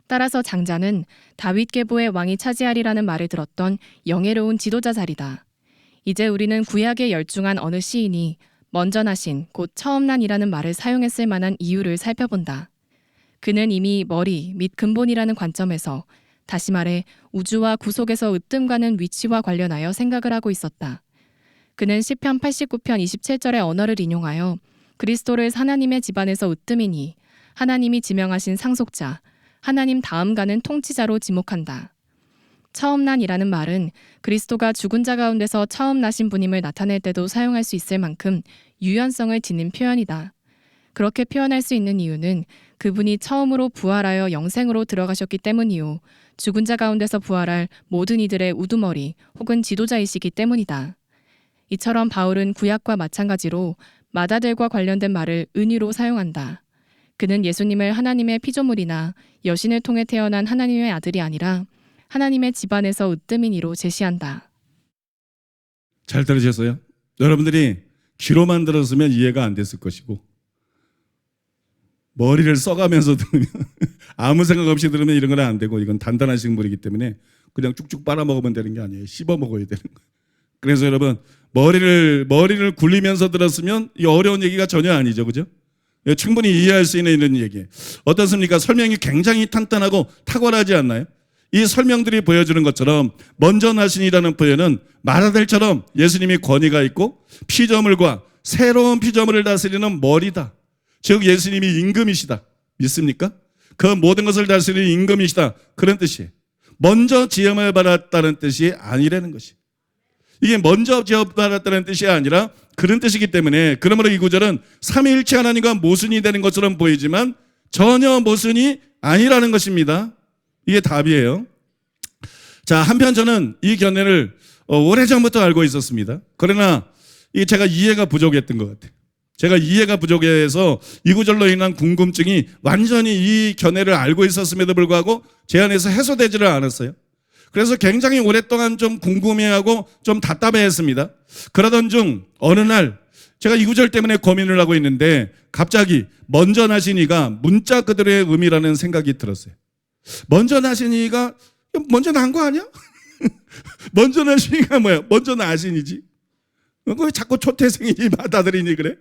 따라서 장자는 다윗 계보의 왕이 차지하리라는 말을 들었던 영예로운 지도자 자리다. 이제 우리는 구약에 열중한 어느 시인이 먼저 나신 곧 처음 난이라는 말을 사용했을 만한 이유를 살펴본다. 그는 이미 머리 및 근본이라는 관점에서 다시 말해 우주와 구속에서 으뜸가는 위치와 관련하여 생각을 하고 있었다. 그는 시편 89편 27절의 언어를 인용하여 그리스도를 하나님의 집안에서 으뜸이니 하나님이 지명하신 상속자, 하나님 다음 가는 통치자로 지목한다. 처음 난이라는 말은 그리스도가 죽은 자 가운데서 처음 나신 분임을 나타낼 때도 사용할 수 있을 만큼 유연성을 지닌 표현이다. 그렇게 표현할 수 있는 이유는 그분이 처음으로 부활하여 영생으로 들어가셨기 때문이요. 죽은 자 가운데서 부활할 모든 이들의 우두머리 혹은 지도자이시기 때문이다. 이처럼 바울은 구약과 마찬가지로 마다들과 관련된 말을 은유로 사용한다. 그는 예수님을 하나님의 피조물이나 여신을 통해 태어난 하나님의 아들이 아니라 하나님의 집안에서 으뜸인이로 제시한다. 잘 들으셨어요? 여러분들이 귀로만 들었으면 이해가 안 됐을 것이고 머리를 써가면서 들으면 아무 생각 없이 들으면 이런 건 안 되고 이건 단단한 식물이기 때문에 그냥 쭉쭉 빨아먹으면 되는 게 아니에요. 씹어 먹어야 되는 거예요. 그래서 여러분 머리를 굴리면서 들었으면 이 어려운 얘기가 전혀 아니죠. 그죠? 충분히 이해할 수 있는 이런 얘기. 어떻습니까? 설명이 굉장히 탄탄하고 탁월하지 않나요? 이 설명들이 보여주는 것처럼 먼저 나신이라는 표현은 마라델처럼 예수님이 권위가 있고 피조물과 새로운 피조물을 다스리는 머리다. 즉 예수님이 임금이시다. 믿습니까? 그 모든 것을 다스리는 임금이시다. 그런 뜻이에요. 먼저 지음을 받았다는 뜻이 아니라는 것이. 이게 먼저 지음을 받았다는 뜻이 아니라 그런 뜻이기 때문에 그러므로 이 구절은 삼위일체 하나님과 모순이 되는 것처럼 보이지만 전혀 모순이 아니라는 것입니다. 이게 답이에요. 자, 한편 저는 이 견해를 오래전부터 알고 있었습니다. 그러나 제가 이해가 부족했던 것 같아요. 제가 이해가 부족해서 이 구절로 인한 궁금증이 완전히 이 견해를 알고 있었음에도 불구하고 제 안에서 해소되지를 않았어요. 그래서 굉장히 오랫동안 좀 궁금해하고 좀 답답해했습니다. 그러던 중 어느 날 제가 이 구절 때문에 고민을 하고 있는데 갑자기 먼저 나시니가 문자 그대로의 의미라는 생각이 들었어요. 먼저 나시니가 먼저 난 거 아니야? 먼저 나시니가 뭐야? 먼저 나신이지. 왜 자꾸 초태생이니 받아들이니 그래?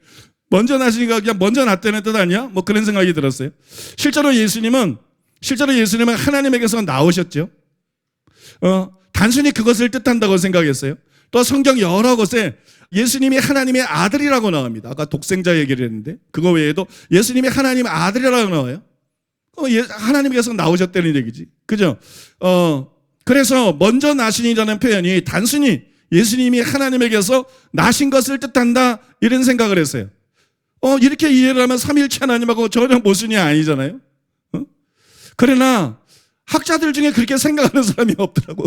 먼저 나시니가 그냥 먼저 났다는 뜻 아니야? 뭐 그런 생각이 들었어요. 실제로 예수님은 하나님에게서 나오셨죠. 단순히 그것을 뜻한다고 생각했어요. 또 성경 여러 곳에 예수님이 하나님의 아들이라고 나옵니다. 아까 독생자 얘기를 했는데 그거 외에도 예수님이 하나님의 아들이라고 나와요. 하나님께서 나오셨다는 얘기지. 그죠? 그래서 먼저 나신이라는 표현이 단순히 예수님이 하나님에게서 나신 것을 뜻한다 이런 생각을 했어요. 이렇게 이해를 하면 삼위일체 하나님하고 전혀 모순이 아니잖아요. 그러나 학자들 중에 그렇게 생각하는 사람이 없더라고.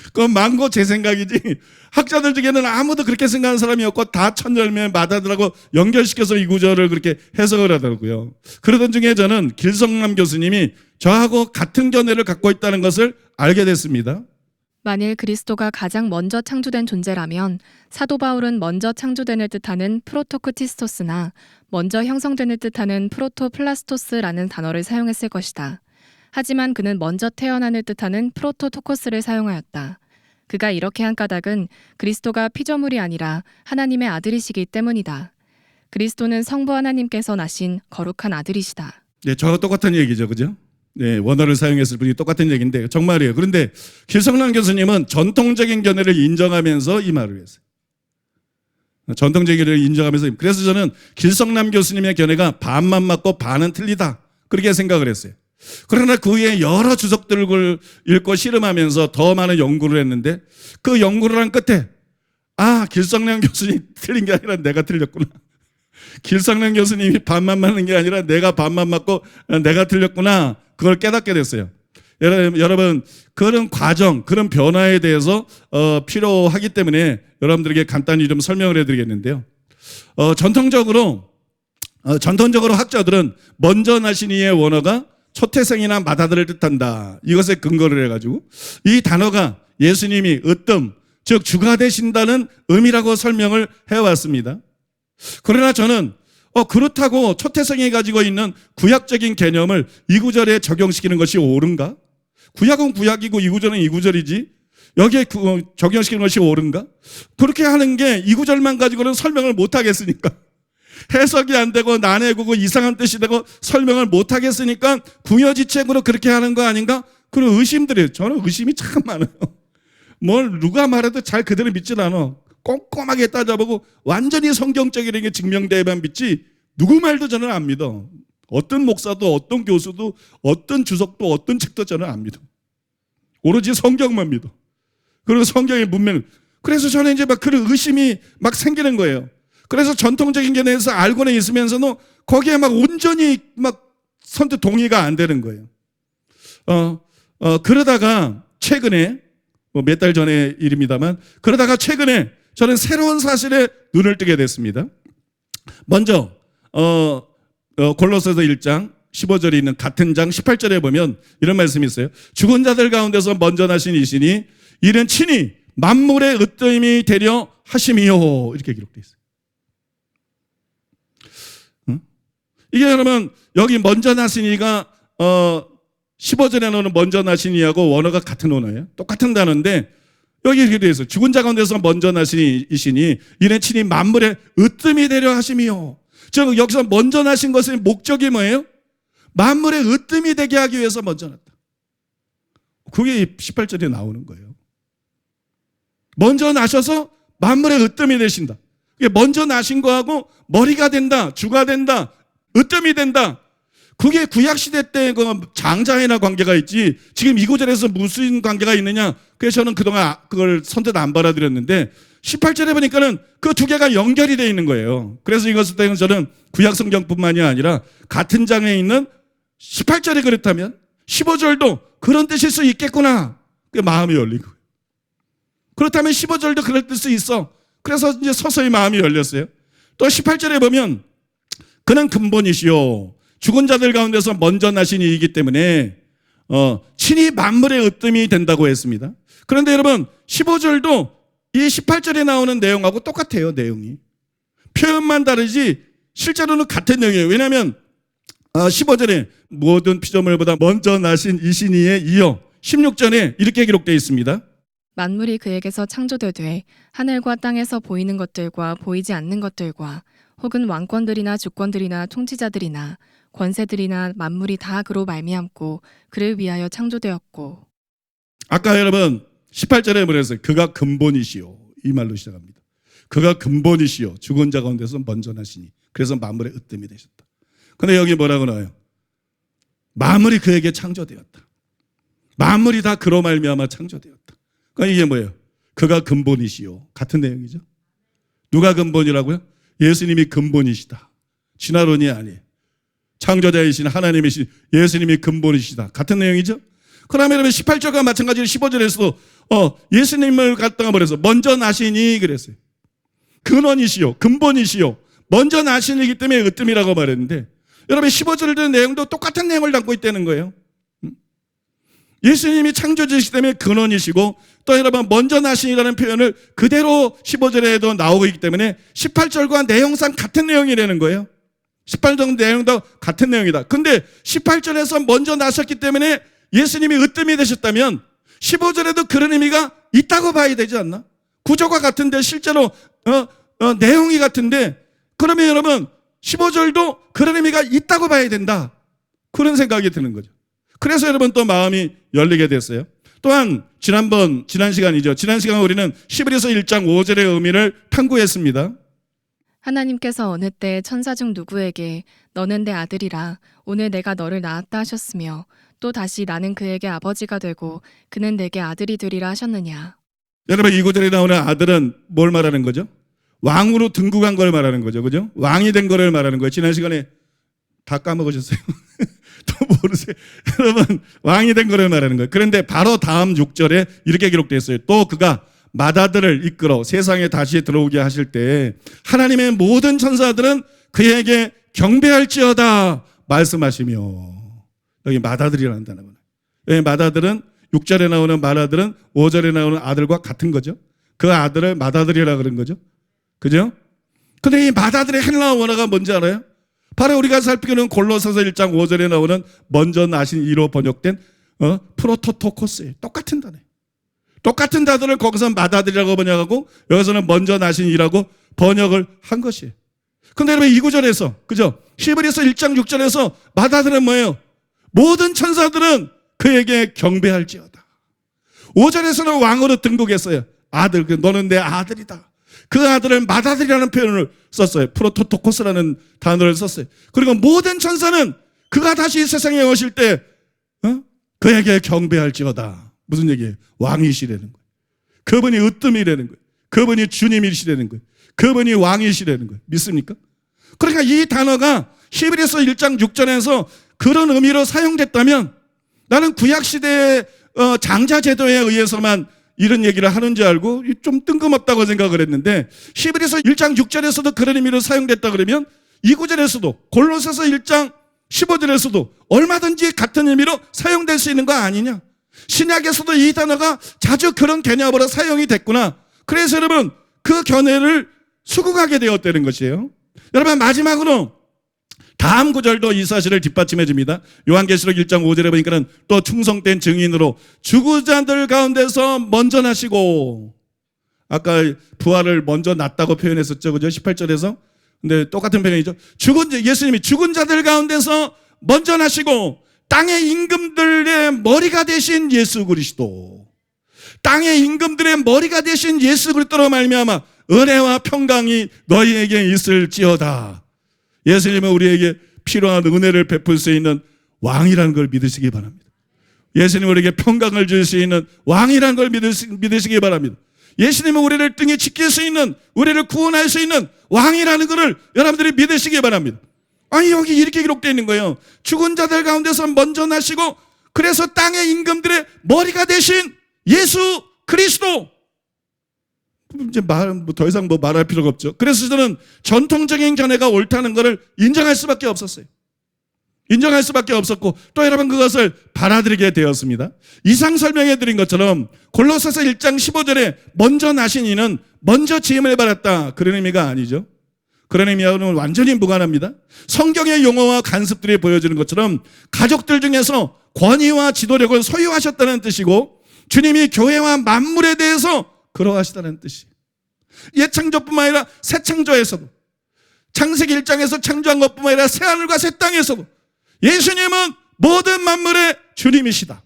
그건 망고 제 생각이지 학자들 중에는 아무도 그렇게 생각하는 사람이 없고 다 천열매 마다들하고 연결시켜서 이 구절을 그렇게 해석을 하더라고요. 그러던 중에 저는 길성남 교수님이 저하고 같은 견해를 갖고 있다는 것을 알게 됐습니다. 만일 그리스도가 가장 먼저 창조된 존재라면 사도 바울은 먼저 창조된을 뜻하는 프로토크티스토스나 먼저 형성된을 뜻하는 프로토플라스토스라는 단어를 사용했을 것이다. 하지만 그는 먼저 태어난을 뜻하는 프로토토코스를 사용하였다. 그가 이렇게 한 까닭은 그리스도가 피조물이 아니라 하나님의 아들이시기 때문이다. 그리스도는 성부 하나님께서 나신 거룩한 아들이시다. 네, 저와 똑같은 얘기죠. 그죠? 네, 원어를 사용했을 뿐이 똑같은 얘기인데 정말이에요. 그런데 길성남 교수님은 전통적인 견해를 인정하면서 이 말을 했어요. 전통적인 견해를 인정하면서 그래서 저는 길성남 교수님의 견해가 반만 맞고 반은 틀리다. 그렇게 생각을 했어요. 그러나 그 후에 여러 주석들을 읽고 씨름하면서 더 많은 연구를 했는데 그 연구를 한 끝에 길성령 교수님이 틀린 게 아니라 내가 틀렸구나. 길성령 교수님이 반만 맞는 게 아니라 내가 반만 맞고 내가 틀렸구나. 그걸 깨닫게 됐어요. 여러분 그런 과정, 그런 변화에 대해서 필요하기 때문에 여러분들에게 간단히 좀 설명을 해드리겠는데요. 전통적으로 학자들은 먼저 나신 이의 원어가 초태생이나 마다들을 뜻한다. 이것에 근거를 해가지고 이 단어가 예수님이 으뜸, 즉 주가 되신다는 의미라고 설명을 해왔습니다. 그러나 저는 그렇다고 초태생이 가지고 있는 구약적인 개념을 이 구절에 적용시키는 것이 옳은가? 구약은 구약이고 이 구절은 이 구절이지 여기에 적용시키는 것이 옳은가? 그렇게 하는 게 이 구절만 가지고는 설명을 못 하겠으니까, 해석이 안 되고 난해고 이상한 뜻이 되고 설명을 못 하겠으니까 궁여지책으로 그렇게 하는 거 아닌가? 그런 의심들이에요. 저는 의심이 참 많아요. 뭘 누가 말해도 잘 그대로 믿질 않아. 꼼꼼하게 따져보고 완전히 성경적이라는 게 증명돼야만 믿지 누구 말도 저는 안 믿어. 어떤 목사도 어떤 교수도 어떤 주석도 어떤 책도 저는 안 믿어. 오로지 성경만 믿어. 그리고 성경의 문맥. 그래서 저는 이제 막 그런 의심이 막 생기는 거예요. 그래서 전통적인 개념에서 알고는 있으면서도 거기에 막 온전히 막 선뜻 동의가 안 되는 거예요. 그러다가 최근에 몇 달 전의 일입니다만, 그러다가 최근에 저는 새로운 사실에 눈을 뜨게 됐습니다. 먼저 골로새서 1장 15절에 있는 같은 장 18절에 보면 이런 말씀이 있어요. 죽은 자들 가운데서 먼저 나신 이시니 이는 친히 만물의 으뜸이 되려 하심이요. 이렇게 기록되어 있어요. 이게 그러면 여기 먼저 나신 이가 15절에 나오는 먼저 나신 이하고 원어가 같은 원어예요. 똑같은 단어인데 여기 이렇게 되어 있어요. 죽은 자 가운데서 먼저 나신 이시니 이는 친히 만물의 으뜸이 되려 하심이요. 즉 여기서 먼저 나신 것의 목적이 뭐예요? 만물의 으뜸이 되게 하기 위해서 먼저 났다. 그게 18절에 나오는 거예요. 먼저 나셔서 만물의 으뜸이 되신다. 먼저 나신 거하고 머리가 된다, 주가 된다, 으뜸이 된다. 그게 구약시대 때 그 장자회나 관계가 있지 지금 이 구절에서 무슨 관계가 있느냐. 그래서 저는 그동안 그걸 선뜻 안 받아들였는데 18절에 보니까는 그 두 개가 연결이 되어 있는 거예요. 그래서 이것을 때문에 저는 구약 성경뿐만이 아니라 같은 장에 있는 18절이 그렇다면 15절도 그런 뜻일 수 있겠구나. 그게 마음이 열리고. 그렇다면 15절도 그럴 수 있어. 그래서 이제 서서히 마음이 열렸어요. 또 18절에 보면 그는 근본이시요 죽은 자들 가운데서 먼저 나신 이이기 때문에 친히 만물의 으뜸이 된다고 했습니다. 그런데 여러분 15절도 이 18절에 나오는 내용하고 똑같아요. 내용이 표현만 다르지 실제로는 같은 내용이에요. 왜냐하면 15절에 모든 피조물보다 먼저 나신 이신이에 이어 16절에 이렇게 기록되어 있습니다. 만물이 그에게서 창조되되 하늘과 땅에서 보이는 것들과 보이지 않는 것들과 혹은 왕권들이나 주권들이나 통치자들이나 권세들이나 만물이 다 그로 말미암고 그를 위하여 창조되었고. 아까 여러분 18절에 뭐랬어요? 그가 근본이시요. 이 말로 시작합니다. 그가 근본이시요. 죽은 자 가운데서 먼저 나시니. 그래서 만물의 으뜸이 되셨다. 근데 여기 뭐라고 나와요? 만물이 그에게 창조되었다. 만물이 다 그로 말미암아 창조되었다. 그러니까 이게 뭐예요? 그가 근본이시요. 같은 내용이죠. 누가 근본이라고요? 예수님이 근본이시다. 진화론이 아니에요. 창조자이신 하나님이신 예수님이 근본이시다. 같은 내용이죠. 그러면 여러분 18절과 마찬가지로 15절에서도 예수님을 갖다가 뭐랬어? 먼저 나시니 그랬어요. 근원이시요. 근본이시요. 먼저 나시니기 때문에 으뜸이라고 말했는데 여러분 15절의 내용도 똑같은 내용을 담고 있다는 거예요. 예수님이 창조주시기 때문에 근원이시고 또 여러분 먼저 나시니라는 표현을 그대로 15절에도 나오고 있기 때문에 18절과 내용상 같은 내용이라는 거예요. 18절 내용도 같은 내용이다. 근데 18절에서 먼저 나셨기 때문에 예수님이 으뜸이 되셨다면 15절에도 그런 의미가 있다고 봐야 되지 않나? 구조가 같은데 실제로 내용이 같은데 그러면 여러분 15절도 그런 의미가 있다고 봐야 된다. 그런 생각이 드는 거죠. 그래서 여러분 또 마음이 열리게 됐어요. 또한 지난 시간이죠. 지난 시간 우리는 히브리서 1장 5절의 의미를 탐구했습니다. 하나님께서 어느 때 천사 중 누구에게 너는 내 아들이라 오늘 내가 너를 낳았다 하셨으며 또 다시 나는 그에게 아버지가 되고 그는 내게 아들이 되리라 하셨느냐. 여러분 이 구절에 나오는 아들은 뭘 말하는 거죠? 왕으로 등극한 걸 말하는 거죠. 그죠? 왕이 된 거를 말하는 거예요. 지난 시간에 다 까먹으셨어요. 또 모르세요. 여러분 왕이 된 거를 말하는 거예요. 그런데 바로 다음 6절에 이렇게 기록되어 있어요. 또 그가 맏아들을 이끌어 세상에 다시 들어오게 하실 때 하나님의 모든 천사들은 그에게 경배할지어다 말씀하시며, 여기 맏아들이라는 단어가 나와요. 여기 맏아들은 6절에 나오는 맏아들은 5절에 나오는 아들과 같은 거죠. 그 아들을 맏아들이라 그런 거죠. 그죠? 근데 이 맏아들의 헬라어 원어가 뭔지 알아요? 바로 우리가 살피는 골로새서 1장 5절에 나오는 먼저 나신 이로 번역된 프로토토코스예요. 똑같은 단어예요. 똑같은 단어를 거기서 맏아들이라고 번역하고 여기서는 먼저 나신 이라고 번역을 한 것이에요. 근데 여러분 이 구절에서, 그죠? 히브리서 1장 6절에서 맏아들은 뭐예요? 모든 천사들은 그에게 경배할지어다. 5절에서는 왕으로 등극했어요. 아들, 너는 내 아들이다. 그 아들을 맏아들이라는 표현을 썼어요. 프로토토코스라는 단어를 썼어요. 그리고 모든 천사는 그가 다시 세상에 오실 때 그에게 경배할지어다. 무슨 얘기예요? 왕이시라는 거예요. 그분이 으뜸이라는 거예요. 그분이 주님이시라는 거예요. 그분이 왕이시라는 거예요. 믿습니까? 그러니까 이 단어가 히브리서 1장 6절에서 그런 의미로 사용됐다면 나는 구약시대의 장자제도에 의해서만 이런 얘기를 하는 줄 알고 좀 뜬금없다고 생각을 했는데, 히브리서 1장 6절에서도 그런 의미로 사용됐다 그러면 이 구절에서도 골로새서 1장 15절에서도 얼마든지 같은 의미로 사용될 수 있는 거 아니냐. 신약에서도 이 단어가 자주 그런 개념으로 사용이 됐구나. 그래서 여러분 그 견해를 수긍하게 되었다는 것이에요. 여러분 마지막으로 다음 구절도 이 사실을 뒷받침해 줍니다. 요한계시록 1장 5절에 보니까는 또 충성된 증인으로 죽은 자들 가운데서 먼저 나시고, 아까 부활을 먼저 났다고 표현했었죠. 그죠? 18절에서. 근데 똑같은 표현이죠. 예수님이 죽은 자들 가운데서 먼저 나시고 땅의 임금들의 머리가 되신 예수 그리스도, 땅의 임금들의 머리가 되신 예수 그리스도로 말미암아 은혜와 평강이 너희에게 있을지어다. 예수님은 우리에게 필요한 은혜를 베풀 수 있는 왕이라는 걸 믿으시기 바랍니다. 예수님은 우리에게 평강을 줄 수 있는 왕이라는 걸 믿으시기 바랍니다. 예수님은 우리를 등에 지킬 수 있는, 우리를 구원할 수 있는 왕이라는 것을 여러분들이 믿으시기 바랍니다. 아니 여기 이렇게 기록되어 있는 거예요. 죽은 자들 가운데서 먼저 나시고 그래서 땅의 임금들의 머리가 되신 예수 그리스도. 이제 더 이상 말할 필요가 없죠. 그래서 저는 전통적인 견해가 옳다는 것을 인정할 수밖에 없었어요. 인정할 수밖에 없었고 또 여러분 그것을 받아들이게 되었습니다. 이상 설명해 드린 것처럼 골로새서 1장 15절에 먼저 나신 이는 먼저 지음을 받았다, 그런 의미가 아니죠. 그런 의미하고는 완전히 무관합니다. 성경의 용어와 간섭들이 보여주는 것처럼 가족들 중에서 권위와 지도력을 소유하셨다는 뜻이고 주님이 교회와 만물에 대해서 그러하시다는 뜻이. 옛 창조뿐만 아니라 새 창조에서도, 창세기 1장에서 창조한 것뿐만 아니라 새 하늘과 새 땅에서도 예수님은 모든 만물의 주님이시다.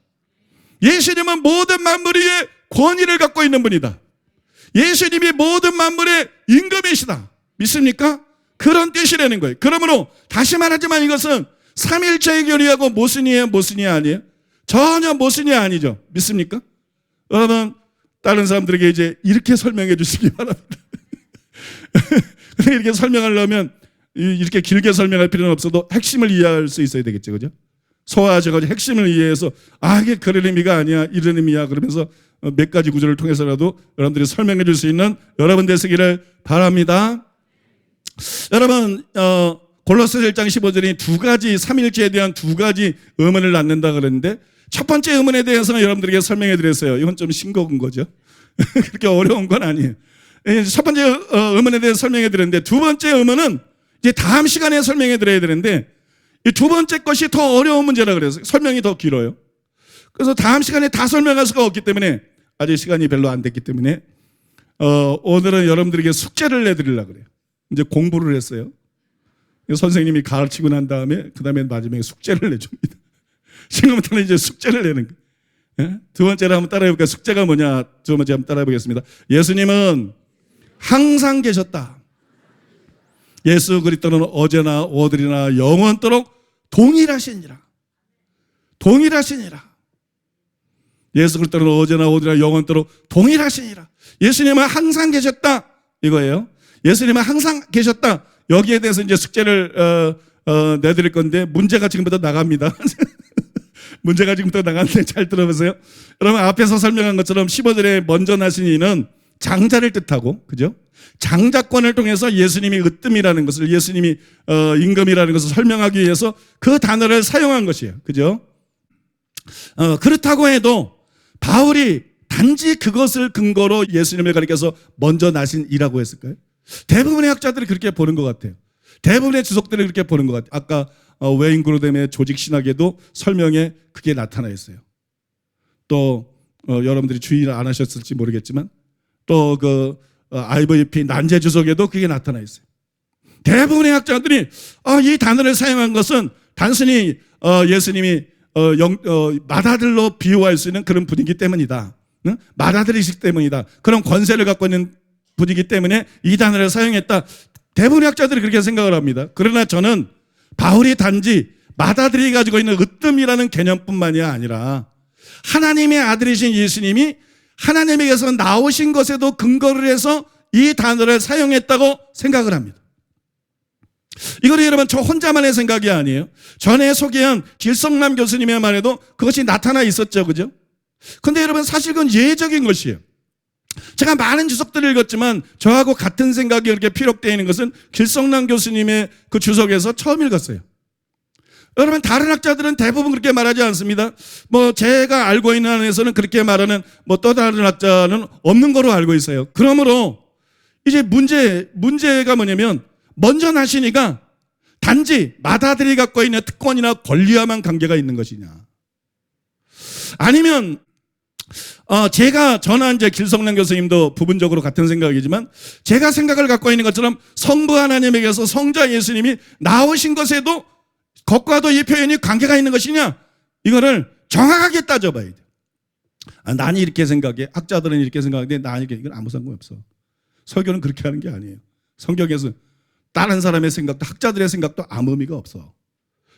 예수님은 모든 만물 위에 권위를 갖고 있는 분이다. 예수님이 모든 만물의 임금이시다. 믿습니까? 그런 뜻이라는 거예요. 그러므로 다시 말하지만 이것은 삼일체의 교리하고 모순이에요? 모순이 아니에요? 전혀 모순이 아니죠. 믿습니까? 여러분 다른 사람들에게 이제 이렇게 설명해 주시기 바랍니다. 이렇게 설명하려면 이렇게 길게 설명할 필요는 없어도 핵심을 이해할 수 있어야 되겠죠. 그죠? 소화하셔가지고 핵심을 이해해서 이게 그런 의미가 아니야, 이런 의미야 그러면서 몇 가지 구절을 통해서라도 여러분들이 설명해 줄 수 있는 여러분 되시기를 바랍니다. 여러분 골로새서 1장 15절이 두 가지, 삼일체에 대한 두 가지 의문을 낳는다 그랬는데 첫 번째 의문에 대해서는 여러분들에게 설명해 드렸어요. 이건 좀 싱거운 거죠. 그렇게 어려운 건 아니에요. 첫 번째 의문에 대해서 설명해 드렸는데 두 번째 의문은 이제 다음 시간에 설명해 드려야 되는데 이 두 번째 것이 더 어려운 문제라 그래서 설명이 더 길어요. 그래서 다음 시간에 다 설명할 수가 없기 때문에, 아직 시간이 별로 안 됐기 때문에 오늘은 여러분들에게 숙제를 내드리려고 그래요. 이제 공부를 했어요. 선생님이 가르치고 난 다음에 그 다음에 마지막에 숙제를 내줍니다. 지금부터는 이제 숙제를 내는 거예요. 예? 두 번째로 한번 따라해볼까요? 숙제가 뭐냐? 두 번째 한번 따라해보겠습니다. 예수님은 항상 계셨다. 예수 그리스도는 어제나 오늘이나 영원토록 동일하시니라. 동일하시니라. 예수 그리스도는 어제나 오늘이나 영원토록 동일하시니라. 예수님은 항상 계셨다 이거예요. 예수님은 항상 계셨다. 여기에 대해서 이제 숙제를 내드릴 건데 문제가 지금부터 나갑니다. 문제가 지금부터 나가는데 잘 들어보세요. 여러분 앞에서 설명한 것처럼 15절에 먼저 나신 이는 장자를 뜻하고, 그죠? 장자권을 통해서 예수님이 으뜸이라는 것을, 예수님이 임금이라는 것을 설명하기 위해서 그 단어를 사용한 것이에요. 그죠? 그렇다고 해도 바울이 단지 그것을 근거로 예수님을 가리켜서 먼저 나신 이라고 했을까요? 대부분의 학자들이 그렇게 보는 것 같아요. 대부분의 주석들이 그렇게 보는 것 같아요. 아까 웨인 그로뎀의 조직신학에도 설명에 그게 나타나 있어요. 또 여러분들이 주의를 안 하셨을지 모르겠지만 또 그 IVP 난제 주석에도 그게 나타나 있어요. 대부분의 학자들이 이 단어를 사용한 것은 단순히 예수님이 맏아들로 비유할 수 있는 그런 분이기 때문이다. 맏아들이시기 때문이다. 그런 권세를 갖고 있는 분이기 때문에 이 단어를 사용했다. 대부분의 학자들이 그렇게 생각을 합니다. 그러나 저는 바울이 단지 맏아들이 가지고 있는 으뜸이라는 개념뿐만이 아니라 하나님의 아들이신 예수님이 하나님에게서 나오신 것에도 근거를 해서 이 단어를 사용했다고 생각을 합니다. 이거는 여러분 저 혼자만의 생각이 아니에요. 전에 소개한 길성남 교수님의 말에도 그것이 나타나 있었죠. 그죠? 근데 여러분 사실 그건 예적인 것이에요. 제가 많은 주석들을 읽었지만 저하고 같은 생각이 이렇게 피력되어 있는 것은 길성남 교수님의 그 주석에서 처음 읽었어요. 여러분 다른 학자들은 대부분 그렇게 말하지 않습니다. 제가 알고 있는 안에서는 그렇게 말하는 또 다른 학자는 없는 거로 알고 있어요. 그러므로 이제 문제가 뭐냐면 먼저 나시니가 단지 맏아들이 갖고 있는 특권이나 권리와만 관계가 있는 것이냐, 아니면 제가 저나 이제 길성남 교수님도 부분적으로 같은 생각이지만 제가 생각을 갖고 있는 것처럼 성부 하나님에게서 성자 예수님이 나오신 것에도 것과도 이 표현이 관계가 있는 것이냐, 이거를 정확하게 따져봐야 돼. 나는 이렇게 생각해, 학자들은 이렇게 생각하는데 나는 이렇게, 이건 아무 상관이 없어. 설교는 그렇게 하는 게 아니에요. 성경에서 다른 사람의 생각도, 학자들의 생각도 아무 의미가 없어.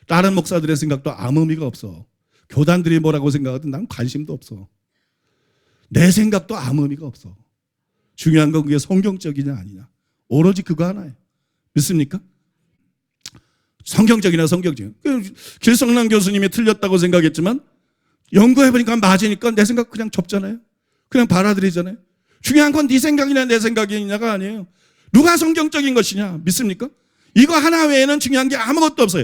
다른 목사들의 생각도 아무 의미가 없어. 교단들이 뭐라고 생각하든 난 관심도 없어. 내 생각도 아무 의미가 없어. 중요한 건 그게 성경적이냐 아니냐, 오로지 그거 하나예요. 믿습니까? 성경적이나 성경적이나. 길성남 교수님이 틀렸다고 생각했지만 연구해보니까 맞으니까 내 생각 그냥 접잖아요. 그냥 받아들이잖아요. 중요한 건 네 생각이냐 내 생각이냐가 아니에요. 누가 성경적인 것이냐, 믿습니까? 이거 하나 외에는 중요한 게 아무것도 없어요.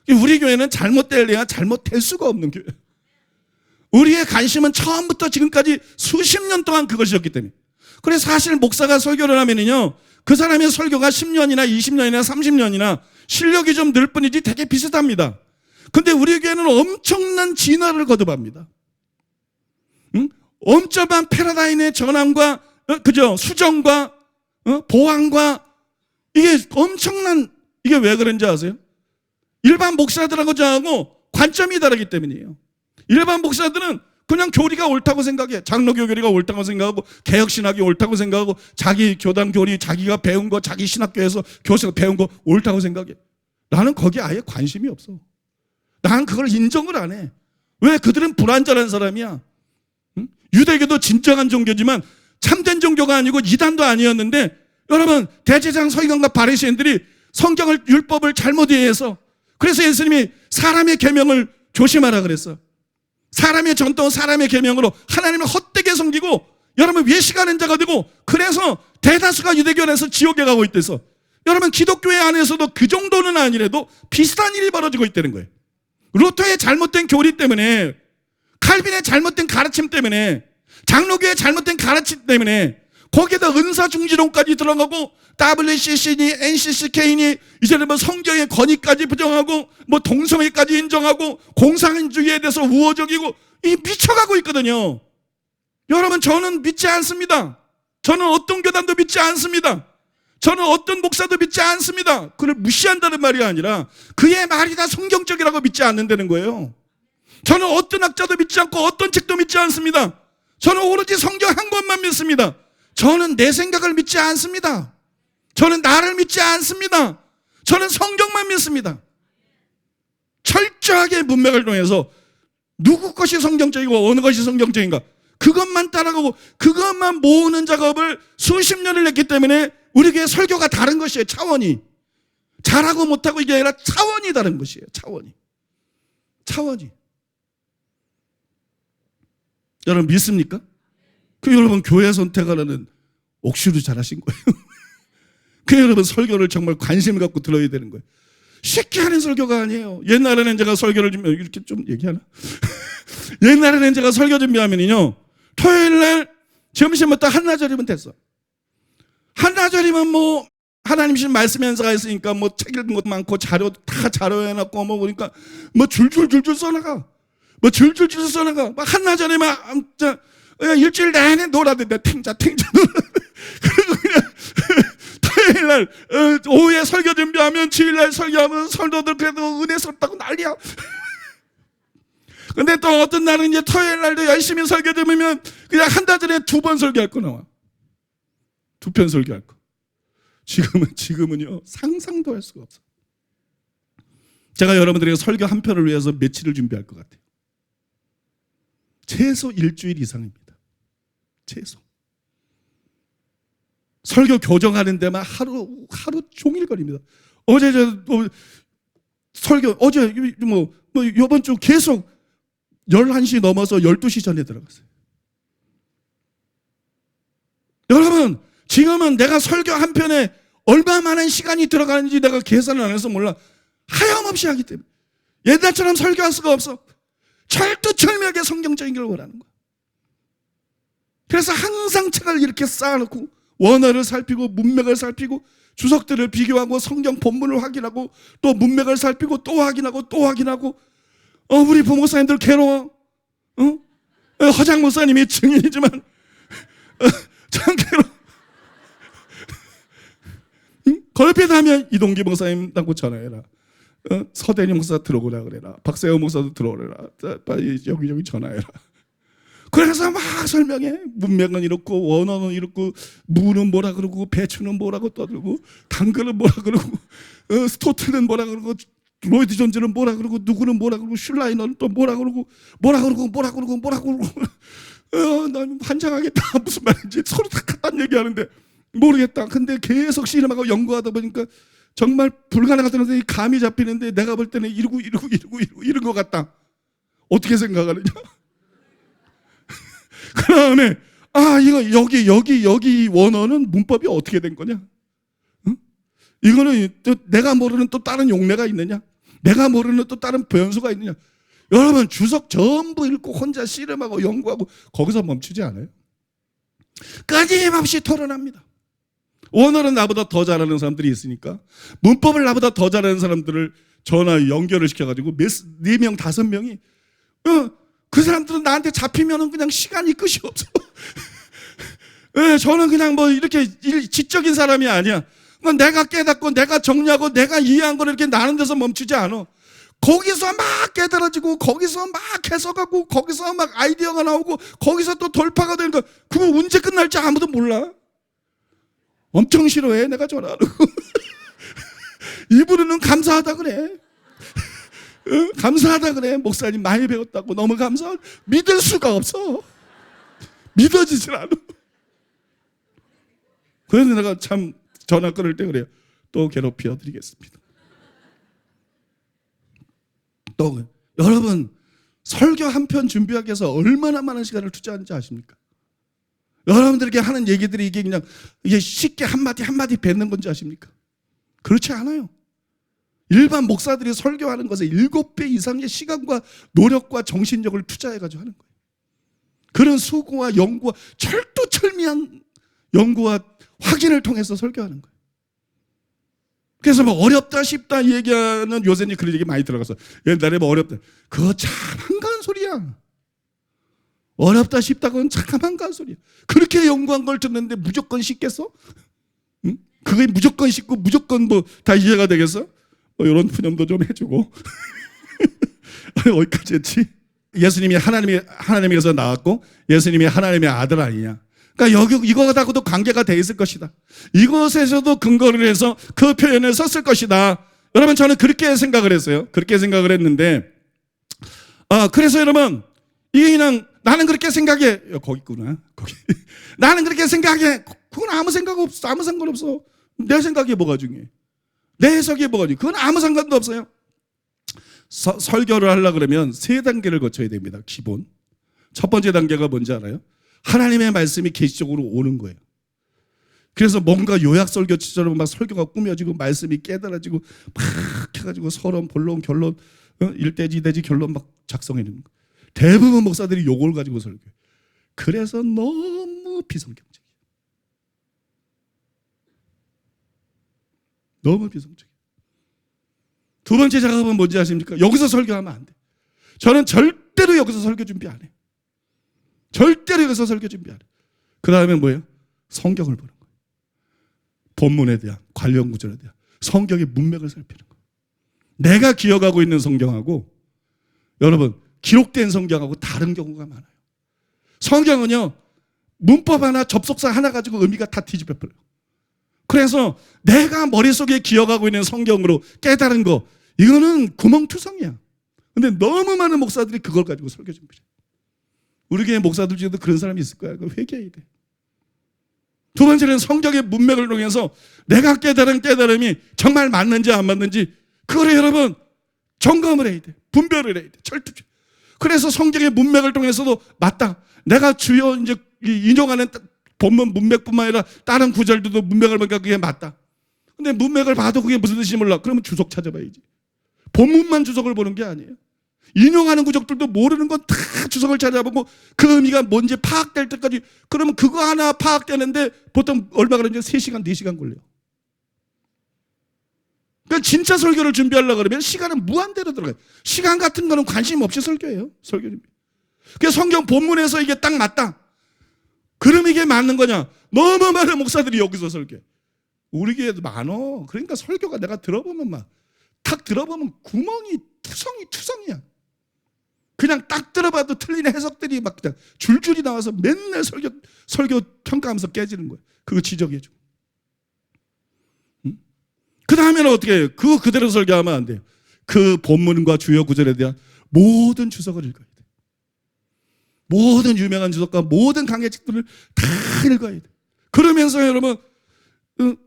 우리 교회는 잘못될래야 잘못될 수가 없는 교회. 우리의 관심은 처음부터 지금까지 수십 년 동안 그것이었기 때문에. 그래서 사실 목사가 설교를 하면은요, 그 사람의 설교가 10년이나 20년이나 30년이나 실력이 좀 늘 뿐이지 되게 비슷합니다. 근데 우리 교회는 엄청난 진화를 거듭합니다. 엄청난 패러다임의 전환과, 그죠? 수정과, 보완과, 이게 엄청난, 이게 왜 그런지 아세요? 일반 목사들하고 저하고 관점이 다르기 때문이에요. 일반 목사들은 그냥 교리가 옳다고 생각해. 장로교 교리가 옳다고 생각하고, 개혁신학이 옳다고 생각하고, 자기 교단 교리, 자기가 배운 거, 자기 신학교에서 교수가 배운 거 옳다고 생각해. 나는 거기에 아예 관심이 없어. 나는 그걸 인정을 안 해. 왜? 그들은 불완전한 사람이야. 응? 유대교도 진정한 종교지만 참된 종교가 아니고 이단도 아니었는데, 여러분 대제사장 서기관과 바리새인들이 성경을, 율법을 잘못 이해해서, 그래서 예수님이 사람의 계명을 조심하라 그랬어. 사람의 전통, 사람의 계명으로 하나님을 헛되게 섬기고 여러분 외식하는 자가 되고, 그래서 대다수가 유대교 안에서 지옥에 가고 있대서. 여러분 기독교회 안에서도 그 정도는 아니래도 비슷한 일이 벌어지고 있다는 거예요. 루터의 잘못된 교리 때문에, 칼빈의 잘못된 가르침 때문에, 장로교의 잘못된 가르침 때문에, 거기에다 은사중지론까지 들어가고 WCC니 NCCK니 이제는 성경의 권위까지 부정하고 동성애까지 인정하고 공산주의에 대해서 우호적이고, 이 미쳐가고 있거든요. 여러분 저는 믿지 않습니다. 저는 어떤 교단도 믿지 않습니다. 저는 어떤 목사도 믿지 않습니다. 그를 무시한다는 말이 아니라 그의 말이 다 성경적이라고 믿지 않는다는 거예요. 저는 어떤 학자도 믿지 않고 어떤 책도 믿지 않습니다. 저는 오로지 성경 한 권만 믿습니다. 저는 내 생각을 믿지 않습니다. 저는 나를 믿지 않습니다. 저는 성경만 믿습니다. 철저하게 문맥을 통해서 누구 것이 성경적이고 어느 것이 성경적인가 그것만 따라가고 그것만 모으는 작업을 수십 년을 했기 때문에 우리 교회 설교가 다른 것이에요. 차원이. 잘하고 못하고 이게 아니라 차원이 다른 것이에요. 차원이. 여러분 믿습니까? 여러분 교회 선택하라는 옥슈도 잘하신 거예요. 여러분 설교를 정말 관심을 갖고 들어야 되는 거예요. 쉽게 하는 설교가 아니에요. 옛날에는 제가 설교를 좀 이렇게 좀 얘기하나? 옛날에는 제가 설교 준비하면요. 토요일날 점심부터 한나절이면 됐어. 한나절이면 뭐 하나님신 말씀 연사가 있으니까 뭐 책 읽은 것도 많고 자료 다 자료해놨고 뭐 그러니까 뭐 줄줄줄줄 써나가. 뭐 줄줄줄 써나가. 막 한나절이면 일주일 내내 놀아댄다. 탱자. 그리고 그냥 토요일날 오후에 설교 준비하면 주일날 설교하면 성도들 그래도 은혜스럽다고 난리야. 근데 또 어떤 날은 이제 토요일날도 열심히 설교 들으면 그냥 한 달 전에 2번 설교할 거 나와. 2편 설교할 거. 지금은요 상상도 할 수가 없어. 제가 여러분들에게 설교 한 편을 위해서 며칠을 준비할 것 같아요. 최소 일주일 이상입니다. 최소. 설교 교정하는 데만 하루 종일 걸립니다. 어제 설교 이번 주 계속 11시 넘어서 12시 전에 들어갔어요. 여러분, 지금은 내가 설교 한 편에 얼마 많은 시간이 들어가는지 내가 계산을 안 해서 몰라. 하염없이 하기 때문에. 옛날처럼 설교할 수가 없어. 철두철미하게 성경적인 걸 원하는 거야. 그래서 항상 책을 이렇게 쌓아놓고 원어를 살피고 문맥을 살피고 주석들을 비교하고 성경 본문을 확인하고 또 문맥을 살피고 또 확인하고 또 확인하고 우리 부목사님들 괴로워. 허장 목사님이 증인이지만 참 괴로워. 걸핏 하면 이동기 목사님하고 전화해라. 서대니 목사 들어오라 그래라. 박세호 목사도 들어오라. 빨리 여기 전화해라. 그래서 막 설명해. 문맥은 이렇고 원어는 이렇고 무는 뭐라 그러고 배추는 뭐라고 떠들고 당근은 뭐라 그러고 스토트는 뭐라 그러고 로이드 존즈는 뭐라 그러고 누구는 뭐라 그러고 슐라이너는 또 뭐라 그러고 난 환장하겠다. 무슨 말인지 서로 다 같다는 얘기하는데 모르겠다. 근데 계속 씨름하고 연구하다 보니까 정말 불가능하다는데 감이 잡히는데 내가 볼 때는 이러고 이런 것 같다. 어떻게 생각하느냐? 그 다음에 이거 여기 원어는 문법이 어떻게 된 거냐? 응? 이거는 또 내가 모르는 또 다른 용례가 있느냐? 내가 모르는 또 다른 변수가 있느냐? 여러분 주석 전부 읽고 혼자 씨름하고 연구하고 거기서 멈추지 않아요. 끊임없이 토론합니다. 원어는 나보다 더 잘하는 사람들이 있으니까 문법을 나보다 더 잘하는 사람들을 전화 연결을 시켜가지고 4명 5명이 그 사람들은 나한테 잡히면은 그냥 시간이 끝이 없어. 저는 그냥 뭐 이렇게 지적인 사람이 아니야. 내가 깨닫고 내가 정리하고 내가 이해한 걸 이렇게 나눈 데서 멈추지 않아. 거기서 막 깨달아지고 거기서 막 해석하고 거기서 막 아이디어가 나오고 거기서 또 돌파가 되니까 그거 언제 끝날지 아무도 몰라. 엄청 싫어해 내가 전화하는 거. 이분은 감사하다 그래. 감사하다 그래. 목사님 많이 배웠다고 너무 감사하다. 믿을 수가 없어. 믿어지질 않아. 그래서 내가 참 전화 끊을 때 그래요. 또 괴롭혀 드리겠습니다. 또 여러분 설교 한 편 준비하기 위해서 얼마나 많은 시간을 투자하는지 아십니까? 여러분들에게 하는 얘기들이 이게 그냥 이게 쉽게 한마디 뱉는 건지 아십니까? 그렇지 않아요. 일반 목사들이 설교하는 것에 7배 이상의 시간과 노력과 정신력을 투자해가지고 하는 거예요. 그런 수고와 연구와 철두철미한 연구와 확인을 통해서 설교하는 거예요. 그래서 뭐 어렵다 쉽다 얘기하는 요새는 그런 얘기 많이 들어가서 옛날에 뭐 어렵다. 그거 참 한가한 소리야. 어렵다 쉽다고는 참 한가한 소리야. 그렇게 연구한 걸 듣는데 무조건 쉽겠어? 응? 그게 무조건 쉽고 무조건 뭐 다 이해가 되겠어? 뭐 이런 푸념도 좀 해주고. 어디까지 했지? 예수님이 하나님에게서 나왔고 예수님이 하나님의 아들 아니냐. 그러니까 이거하고도 관계가 돼 있을 것이다. 이것에서도 근거를 해서 그 표현을 썼을 것이다. 여러분 저는 그렇게 생각을 했어요. 그렇게 생각을 했는데 그래서 여러분, 이게 그냥 나는 그렇게 생각해. 거기 있구나. 거기. 나는 그렇게 생각해. 그건 아무 생각 없어. 아무 상관없어. 내 생각이 뭐가 중요해? 내 해석이 뭐가 중요해? 그건 아무 상관도 없어요. 설교를 하려고 그러면 3단계를 거쳐야 됩니다. 기본. 첫 번째 단계가 뭔지 알아요? 하나님의 말씀이 계시적으로 오는 거예요. 그래서 뭔가 요약 설교처럼 막 설교가 꾸며지고 말씀이 깨달아지고 막 해가지고 서론, 본론, 결론, 1대지, 2대지 결론 막 작성해내는 거예요. 대부분 목사들이 요걸 가지고 설교해요. 그래서 너무 비성경적이에요. 너무 비성적이에요. 두 번째 작업은 뭔지 아십니까? 여기서 설교하면 안 돼. 저는 절대로 여기서 설교 준비 안 해요. 절대로 여기서 설교 준비 안 해요. 그 다음에 뭐예요? 성경을 보는 거예요. 본문에 대한, 관련 구절에 대한 성경의 문맥을 살피는 거예요. 내가 기억하고 있는 성경하고 여러분 기록된 성경하고 다른 경우가 많아요. 성경은요, 문법 하나, 접속사 하나 가지고 의미가 다 뒤집혀 버려요. 그래서 내가 머릿속에 기억하고 있는 성경으로 깨달은 거, 이거는 구멍투성이야. 근데 너무 많은 목사들이 그걸 가지고 설교 준비해요. 우리 교회 목사들 중에도 그런 사람이 있을 거야. 그거 회개해야 돼. 두 번째는 성경의 문맥을 통해서 내가 깨달은 깨달음이 정말 맞는지 안 맞는지 그거를 여러분 점검을 해야 돼. 분별을 해야 돼. 철저히. 그래서 성경의 문맥을 통해서도 맞다. 내가 주요 이제 인용하는 본문 문맥뿐만 아니라 다른 구절들도 문맥을 보니까 그게 맞다. 근데 문맥을 봐도 그게 무슨 뜻인지 몰라. 그러면 주석 찾아봐야지. 본문만 주석을 보는 게 아니에요. 인용하는 구절들도 모르는 건 다 주석을 찾아보고 그 의미가 뭔지 파악될 때까지, 그러면 그거 하나 파악되는데 보통 얼마 걸리냐? 3시간, 4시간 걸려요. 그러니까 진짜 설교를 준비하려고 그러면 시간은 무한대로 들어가요. 시간 같은 거는 관심 없이 설교해요. 설교 준비. 그래서 성경 본문에서 이게 딱 맞다. 그럼 이게 맞는 거냐? 너무 많은 목사들이 여기서 설교해. 우리 교회도 많어. 그러니까 설교가 내가 들어보면 막 탁 들어보면 구멍이 투성이야. 그냥 딱 들어봐도 틀린 해석들이 막 그냥 줄줄이 나와서 맨날 설교 평가하면서 깨지는 거예요. 그거 지적해줘. 응? 그 다음에는 어떻게 해요? 그거 그대로 설교하면 안 돼요. 그 본문과 주요 구절에 대한 모든 주석을 읽어야 돼요. 모든 유명한 주석과 모든 강해책들을 다 읽어야 돼요. 그러면서 여러분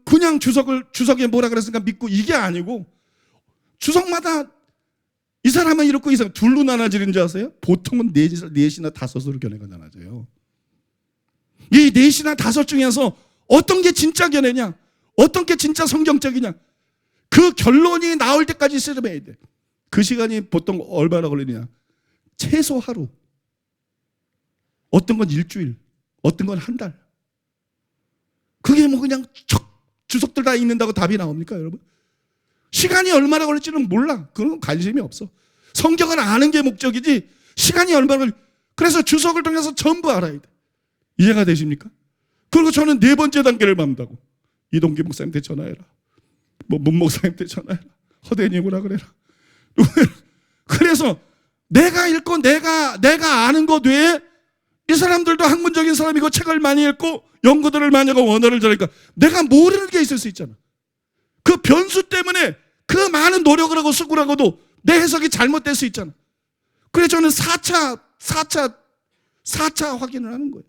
그냥 주석에 뭐라 그랬으니까 믿고 이게 아니고 주석마다 이 사람은 이렇고 이 사람은 둘로 나눠지는 줄 아세요? 보통은 넷이나 다섯으로 견해가 나눠져요. 이 넷이나 다섯 중에서 어떤 게 진짜 견해냐? 어떤 게 진짜 성경적이냐? 그 결론이 나올 때까지 씨름해야 돼. 그 시간이 보통 얼마나 걸리느냐? 최소 하루. 어떤 건 일주일, 어떤 건 한 달. 그게 뭐 그냥 주석들 다 읽는다고 답이 나옵니까, 여러분? 시간이 얼마나 걸릴지는 몰라. 그건 관심이 없어. 성경을 아는 게 목적이지 시간이 얼마나 그래서 주석을 통해서 전부 알아야 돼. 이해가 되십니까? 그리고 저는 4번째 단계를 밟는다고. 이동기 목사님한테 전화해라. 문 목사님한테 전화해라. 허대니 오라 그래라. 그래서 내가 읽고 내가 아는 것 외에 이 사람들도 학문적인 사람이고 책을 많이 읽고 연구들을 많이 하고 원어를 잘하니까 내가 모르는 게 있을 수 있잖아. 그 변수 때문에 그 많은 노력을 하고 수고를 하고도 내 해석이 잘못될 수 있잖아. 그래서 저는 4차 확인을 하는 거예요.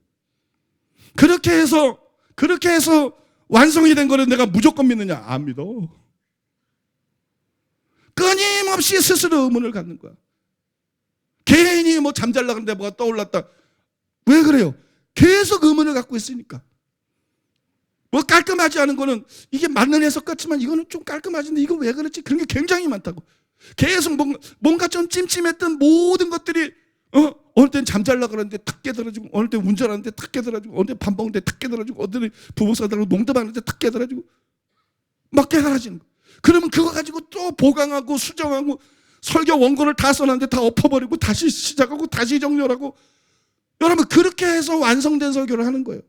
그렇게 해서 완성이 된 거를 내가 무조건 믿느냐? 안 믿어. 끊임없이 스스로 의문을 갖는 거야. 괜히 뭐 잠잘라 그런데 뭐가 떠올랐다. 왜 그래요? 계속 의문을 갖고 있으니까. 뭐 깔끔하지 않은 거는 이게 맞는 해석 같지만 이거는 좀 깔끔하지인데 이거 왜 그렇지? 그런 게 굉장히 많다고. 계속 뭔가 좀 찜찜했던 모든 것들이 어느 때는 잠잘라 그러는데 탁 깨달아지고, 어느 때는 운전하는데 탁 깨달아지고, 어느 때는 밥 먹는데 탁 깨달아지고, 어느 때는 부부싸다고 농담하는데 탁 깨달아지고 막 깨달아지는 거. 그러면 그거 가지고 또 보강하고 수정하고 설교 원고를 다 써놨는데 다 엎어버리고 다시 시작하고 다시 정렬하고. 여러분 그렇게 해서 완성된 설교를 하는 거예요.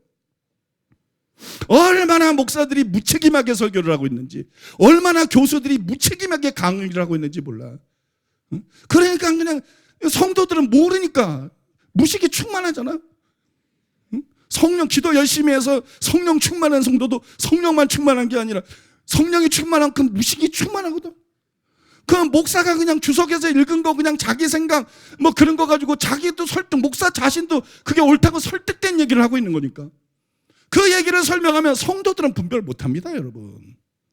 얼마나 목사들이 무책임하게 설교를 하고 있는지, 얼마나 교수들이 무책임하게 강의를 하고 있는지 몰라. 그러니까 그냥 성도들은 모르니까 무식이 충만하잖아. 성령 기도 열심히 해서 성령 충만한 성도도 성령만 충만한 게 아니라 성령이 충만한 그 무식이 충만하거든. 그 목사가 그냥 주석에서 읽은 거 그냥 자기 생각 뭐 그런 거 가지고 자기도 설득, 목사 자신도 그게 옳다고 설득된 얘기를 하고 있는 거니까. 그 얘기를 설명하면 성도들은 분별 못 합니다, 여러분.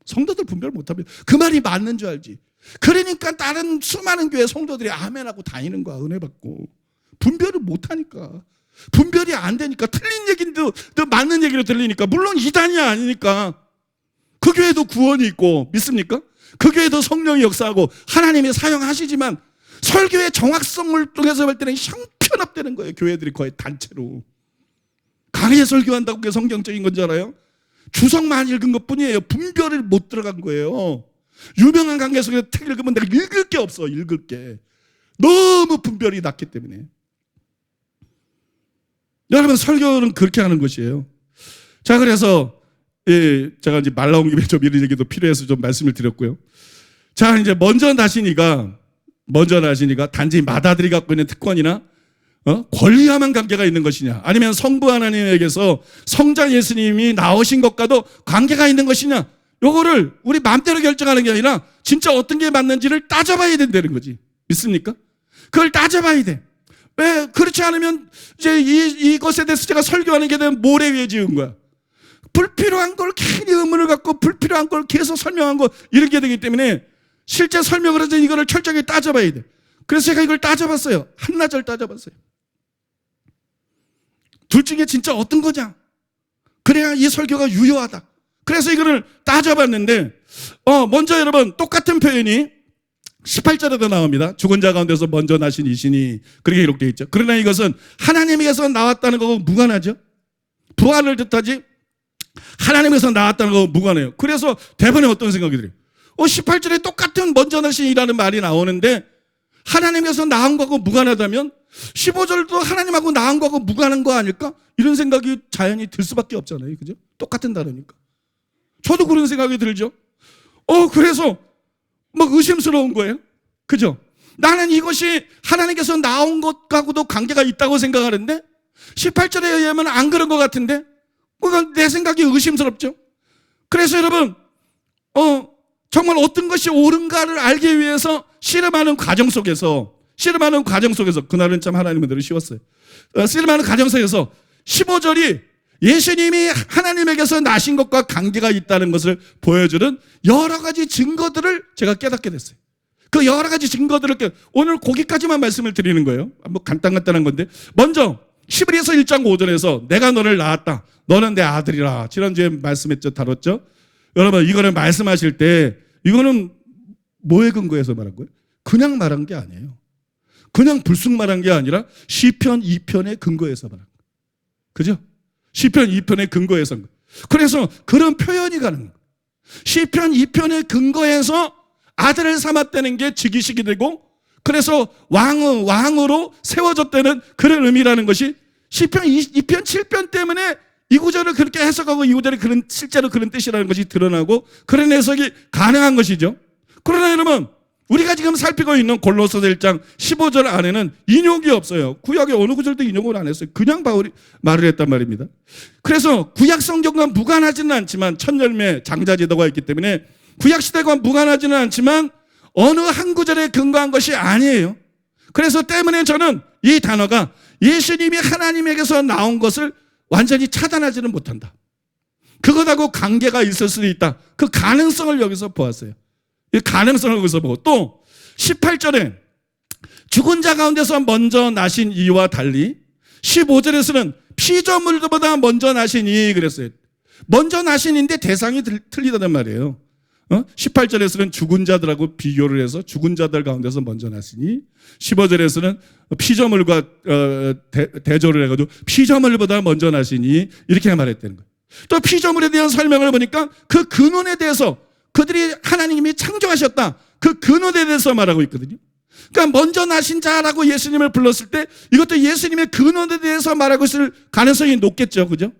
성도들 분별 못 합니다. 그 말이 맞는 줄 알지. 그러니까 다른 수많은 교회 성도들이 아멘하고 다니는 거야, 은혜 받고. 분별을 못 하니까. 분별이 안 되니까 틀린 얘기도 맞는 얘기로 들리니까. 물론 이단이 아니니까. 그 교회도 구원이 있고 믿습니까? 그 교회도 성령이 역사하고 하나님이 사용하시지만 설교의 정확성을 통해서 볼 때는 형편없다는 거예요. 교회들이 거의 단체로. 강의에 설교한다고 그게 성경적인 건지 알아요? 주석만 읽은 것뿐이에요. 분별을 못 들어간 거예요. 유명한 강의 속에서 책 읽으면 내가 읽을 게 없어. 읽을 게. 너무 분별이 낮기 때문에. 여러분, 설교는 그렇게 하는 것이에요. 자, 그래서 제가 이제 말 나온 김에 좀 이런 얘기도 필요해서 좀 말씀을 드렸고요. 자, 이제 먼저 나시니가 단지 맏아들이 갖고 있는 특권이나 권리와만 관계가 있는 것이냐, 아니면 성부 하나님에게서 성자 예수님이 나오신 것과도 관계가 있는 것이냐, 요거를 우리 마음대로 결정하는 게 아니라 진짜 어떤 게 맞는지를 따져봐야 된다는 거지. 믿습니까? 그걸 따져봐야 돼. 왜 그렇지 않으면 이제 이것에 대해서 제가 설교하는 게 되면 모래 위에 지은 거야. 불필요한 걸 괜히 의문을 갖고 불필요한 걸 계속 설명한 거 이렇게 되기 때문에 실제 설명을 해서 이거를 철저하게 따져봐야 돼. 그래서 제가 이걸 따져봤어요. 한나절 따져봤어요. 둘 중에 진짜 어떤 거냐? 그래야 이 설교가 유효하다. 그래서 이거를 따져봤는데 먼저 여러분 똑같은 표현이 18절에도 나옵니다. 죽은 자 가운데서 먼저 나신 이신이 그렇게 기록되어 있죠. 그러나 이것은 하나님에게서 나왔다는 거하고 무관하죠. 부활을 뜻하지 하나님에서 나왔다는 거하고 무관해요. 그래서 대부분에 어떤 생각이 들어요? 18절에 똑같은 먼저 나신이라는 말이 나오는데 하나님에서 나온 거하고 무관하다면 15절도 하나님하고 나온 거하고 무관한 거 아닐까? 이런 생각이 자연히 들 수밖에 없잖아요. 그죠? 똑같은 단어니까. 저도 그런 생각이 들죠. 그래서 뭐 의심스러운 거예요. 그죠? 나는 이것이 하나님께서 나온 것하고도 관계가 있다고 생각하는데 18절에 의하면 안 그런 것 같은데 내 생각이 의심스럽죠. 그래서 여러분 정말 어떤 것이 옳은가를 알기 위해서 씨름하는 과정 속에서 그날은 참 하나님의 대로 쉬웠어요. 씨름하는 과정 속에서 15절이 예수님이 하나님에게서 나신 것과 관계가 있다는 것을 보여주는 여러 가지 증거들을 제가 깨닫게 됐어요. 그 여러 가지 증거들을 오늘 거기까지만 말씀을 드리는 거예요. 뭐 간단한 건데 먼저 히브리서 1장 5절에서 내가 너를 낳았다. 너는 내 아들이라. 지난주에 말씀했죠. 다뤘죠. 여러분 이거를 말씀하실 때 이거는 뭐에 근거해서 말한 거예요? 그냥 말한 게 아니에요. 그냥 불쑥 말한 게 아니라 시편 2편에 근거해서 말한 거예요. 그죠? 시편 2편에 근거해서. 그래서 그런 표현이 가는 거예요. 시편 2편에 근거해서 아들을 삼았다는 게 즉위식이 되고 그래서 왕으로 세워졌다는 그런 의미라는 것이 시편 2편 7편 때문에 이 구절을 그렇게 해석하고 이 구절이 실제로 그런 뜻이라는 것이 드러나고 그런 해석이 가능한 것이죠. 그러나 여러분 우리가 지금 살피고 있는 골로새서 1장 15절 안에는 인용이 없어요. 구약의 어느 구절도 인용을 안 했어요. 그냥 바울이 말을 했단 말입니다. 그래서 구약 성경과 무관하지는 않지만 첫 열매 장자제도가 있기 때문에 구약 시대와 무관하지는 않지만 어느 한 구절에 근거한 것이 아니에요. 그래서 때문에 저는 이 단어가 예수님이 하나님에게서 나온 것을 완전히 차단하지는 못한다. 그것하고 관계가 있을 수도 있다. 그 가능성을 여기서 보았어요. 이 가능성을 여기서 보고 또 18절에 죽은 자 가운데서 먼저 나신 이와 달리 15절에서는 피조물보다 먼저 나시니 그랬어요. 먼저 나신인데 대상이 틀리다는 말이에요. 18절에서는 죽은 자들하고 비교를 해서 죽은 자들 가운데서 먼저 나시니 15절에서는 피조물과 대조를 해가지고 피조물보다 먼저 나시니 이렇게 말했다는 거예요. 또 피조물에 대한 설명을 보니까 그 근원에 대해서 그들이 하나님이 창조하셨다. 그 근원에 대해서 말하고 있거든요. 그러니까 먼저 나신 자라고 예수님을 불렀을 때 이것도 예수님의 근원에 대해서 말하고 있을 가능성이 높겠죠. 그죠?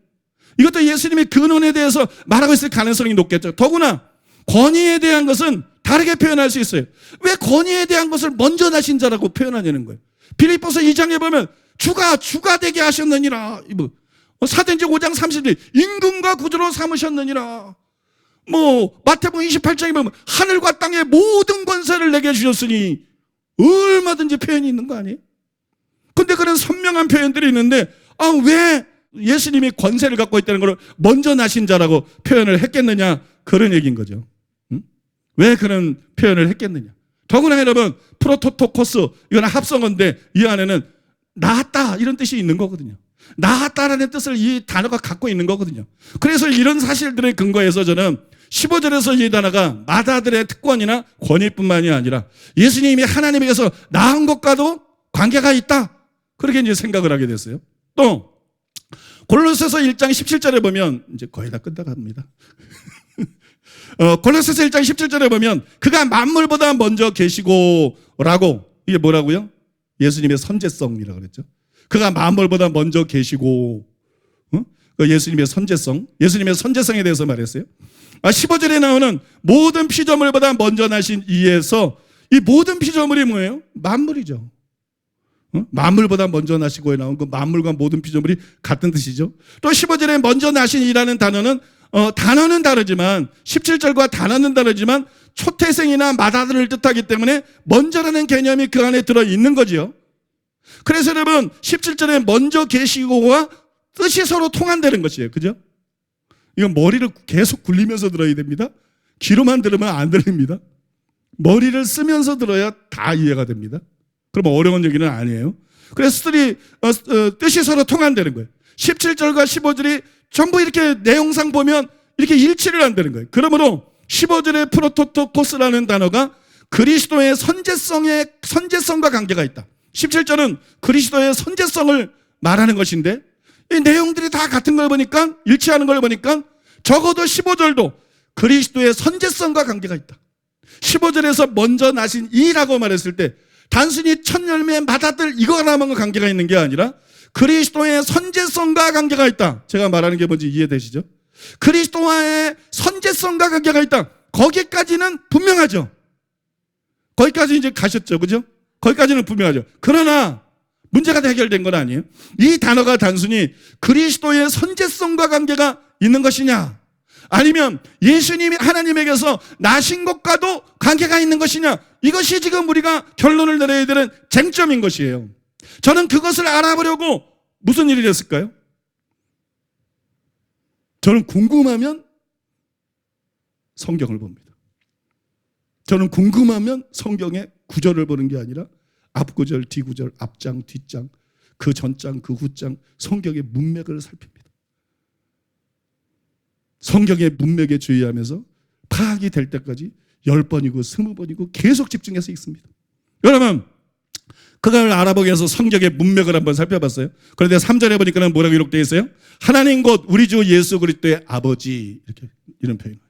이것도 예수님의 근원에 대해서 말하고 있을 가능성이 높겠죠. 더구나 권위에 대한 것은 다르게 표현할 수 있어요. 왜 권위에 대한 것을 먼저 나신 자라고 표현하냐는 거예요. 빌립보서 2장에 보면 주가 되게 하셨느니라. 사도행전 5장 30절 임금과 구주로 삼으셨느니라. 뭐 마태복음 28장에 보면 하늘과 땅의 모든 권세를 내게 주셨으니 얼마든지 표현이 있는 거 아니에요? 근데 그런 선명한 표현들이 있는데 왜 예수님이 권세를 갖고 있다는 걸 먼저 나신 자라고 표현을 했겠느냐, 그런 얘기인 거죠. 왜 그런 표현을 했겠느냐. 더구나 여러분, 프로토토코스, 이건 합성어인데 이 안에는 나았다 이런 뜻이 있는 거거든요. 나았다라는 뜻을 이 단어가 갖고 있는 거거든요. 그래서 이런 사실들에 근거해서 저는 15절에서 이 단어가 마다들의 특권이나 권위뿐만이 아니라 예수님이 하나님에게서 나은 것과도 관계가 있다, 그렇게 이제 생각을 하게 됐어요. 또 골로새서 1장 17절에 보면, 이제 거의 다 끝나갑니다. 골로새서 1장 17절에 보면 그가 만물보다 먼저 계시고라고, 이게 뭐라고요? 예수님의 선제성이라고 그랬죠. 그가 만물보다 먼저 계시고, 예수님의 선제성, 예수님의 선제성에 대해서 말했어요. 15절에 나오는 모든 피조물보다 먼저 나신 이에서, 이 모든 피조물이 뭐예요? 만물이죠. 만물보다 먼저 나시고에 나온 그 만물과 모든 피조물이 같은 뜻이죠. 또 15절에 먼저 나신 이라는 단어는 단어는 다르지만, 17절과 단어는 다르지만 초태생이나 마다들을 뜻하기 때문에 먼저라는 개념이 그 안에 들어있는 거죠. 그래서 여러분 17절에 먼저 계시고와 뜻이 서로 통한다는 것이에요. 그죠? 이건 머리를 계속 굴리면서 들어야 됩니다. 귀로만 들으면 안 들립니다. 머리를 쓰면서 들어야 다 이해가 됩니다. 그럼 어려운 얘기는 아니에요. 그래서 뜻이 서로 통한다는 거예요. 17절과 15절이 전부 이렇게 내용상 보면 이렇게 일치를 한다는 거예요. 그러므로 15절의 프로토토코스라는 단어가 그리스도의 선제성과 관계가 있다. 17절은 그리스도의 선제성을 말하는 것인데, 이 내용들이 다 같은 걸 보니까, 일치하는 걸 보니까 적어도 15절도 그리스도의 선제성과 관계가 있다. 15절에서 먼저 나신 이라고 말했을 때 단순히 첫 열매의 마다들 이거 하나만 관계가 있는 게 아니라 그리스도의 선제성과 관계가 있다. 제가 말하는 게 뭔지 이해되시죠? 그리스도와의 선제성과 관계가 있다. 거기까지는 분명하죠. 거기까지 이제 가셨죠. 그죠? 거기까지는 분명하죠. 그러나 문제가 해결된 건 아니에요. 이 단어가 단순히 그리스도의 선제성과 관계가 있는 것이냐, 아니면 예수님이 하나님에게서 나신 것과도 관계가 있는 것이냐, 이것이 지금 우리가 결론을 내려야 되는 쟁점인 것이에요. 저는 그것을 알아보려고 무슨 일이 됐을까요? 저는 궁금하면 성경을 봅니다. 저는 궁금하면 성경의 구절을 보는 게 아니라 앞구절, 뒤구절, 앞장, 뒷장, 그 전장, 그 후장, 성경의 문맥을 살핍니다. 성경의 문맥에 주의하면서 파악이 될 때까지 10번이고 20번이고 계속 집중해서 읽습니다. 여러분, 그걸 알아보기 위해서 성경의 문맥을 한번 살펴봤어요. 그런데 3절에 보니까 뭐라고 기록되어 있어요? 하나님 곧 우리 주 예수 그리스도의 아버지, 이렇게 이런 표현이에요.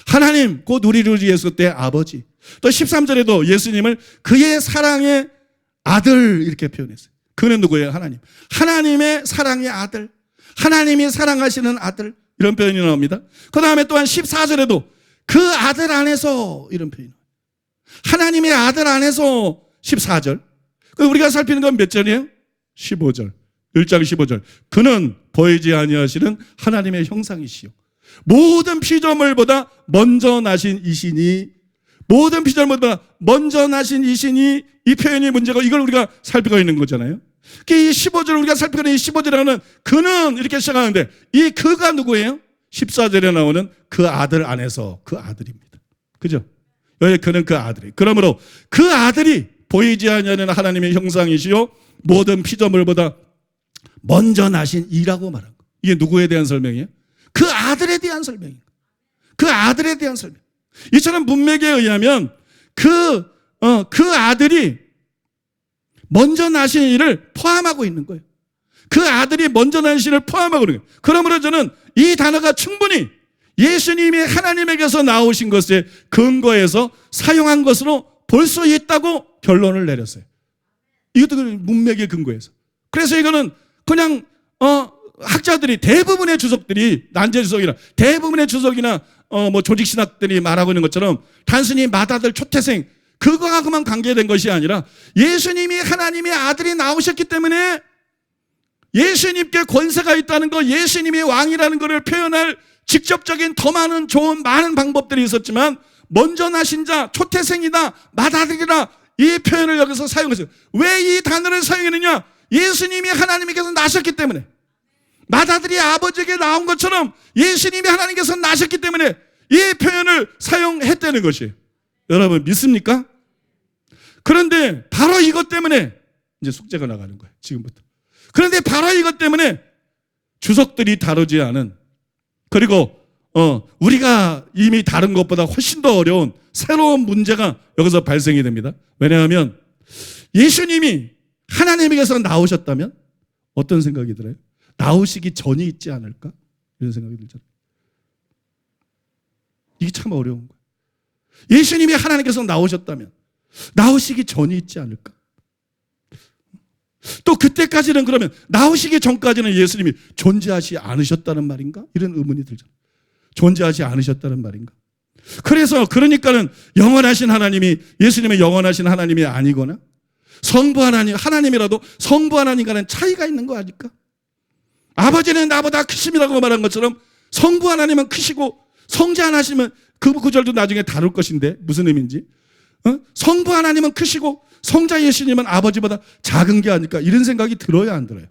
하나님 곧 우리 주 예수 그리스도의 아버지. 또 13절에도 예수님을 그의 사랑의 아들 이렇게 표현했어요. 그는 누구예요? 하나님. 하나님의 사랑의 아들, 하나님이 사랑하시는 아들, 이런 표현이 나옵니다. 그 다음에 또한 14절에도 그 아들 안에서, 이런 표현이 나와요. 하나님의 아들 안에서 14절. 우리가 살피는 건 몇 절이에요? 15절. 1장 15절. 그는 보이지 아니하시는 하나님의 형상이시요 모든 피조물보다 먼저 나신 이시니, 모든 피조물보다 먼저 나신 이시니, 이 표현이 문제고 이걸 우리가 살피고 있는 거잖아요. 이 15절 우리가 살피고 있는 이 15절에는 그는 이렇게 시작하는데, 이 그가 누구예요? 14절에 나오는 그 아들 안에서 그 아들입니다. 그죠? 여기 그는 그 아들이. 그러므로 그 아들이 보이지 아니하는 하나님의 형상이시요 모든 피조물보다 먼저 나신 이라고 말한 거. 이게 누구에 대한 설명이에요? 그 아들에 대한 설명이에요. 그 아들에 대한 설명. 이처럼 문맥에 의하면 그 아들이 먼저 나신 이를 포함하고 있는 거예요. 그 아들이 먼저 나신 이를 포함하고 있는 거예요. 그러므로 저는 이 단어가 충분히 예수님이 하나님에게서 나오신 것에 근거해서 사용한 것으로 볼 수 있다고 결론을 내렸어요. 이것도 문맥에 근거해서. 그래서 이거는 그냥 학자들이 대부분의 주석들이, 난제 주석이나 대부분의 주석이나 뭐 조직 신학들이 말하고 있는 것처럼 단순히 마다들 초태생 그거하고만 관계된 것이 아니라 예수님이 하나님의 아들이 나오셨기 때문에 예수님께 권세가 있다는 거, 예수님이 왕이라는 것을 표현할 직접적인 더 많은 좋은 많은 방법들이 있었지만 먼저 나신 자, 초태생이다, 맏아들이다 이 표현을 여기서 사용했어요. 왜 이 단어를 사용했느냐? 예수님이 하나님께서 나셨기 때문에, 맏아들이 아버지에게 나온 것처럼 예수님이 하나님께서 나셨기 때문에 이 표현을 사용했다는 것이, 여러분 믿습니까? 그런데 바로 이것 때문에 이제 숙제가 나가는 거예요, 지금부터. 그런데 바로 이것 때문에 주석들이 다루지 않은, 그리고 우리가 이미 다른 것보다 훨씬 더 어려운 새로운 문제가 여기서 발생이 됩니다. 왜냐하면 예수님이 하나님에게서 나오셨다면 어떤 생각이 들어요? 나오시기 전이 있지 않을까? 이런 생각이 들잖아요. 이게 참 어려운 거예요. 예수님이 하나님께서 나오셨다면 나오시기 전이 있지 않을까? 또 그때까지는 그러면 나오시기 전까지는 예수님이 존재하지 않으셨다는 말인가? 이런 의문이 들잖아요. 존재하지 않으셨다는 말인가? 그러니까는 영원하신 하나님이 예수님의 영원하신 하나님이 아니거나 성부 하나님이라도 성부 하나님과는 차이가 있는 거 아닐까? 아버지는 나보다 크심이라고 말한 것처럼 성부 하나님은 크시고 성자 하나님은, 그 구절도 나중에 다룰 것인데 무슨 의미인지, 성부 하나님은 크시고 성자 예수님은 아버지보다 작은 게 아닐까? 이런 생각이 들어야 안 들어요?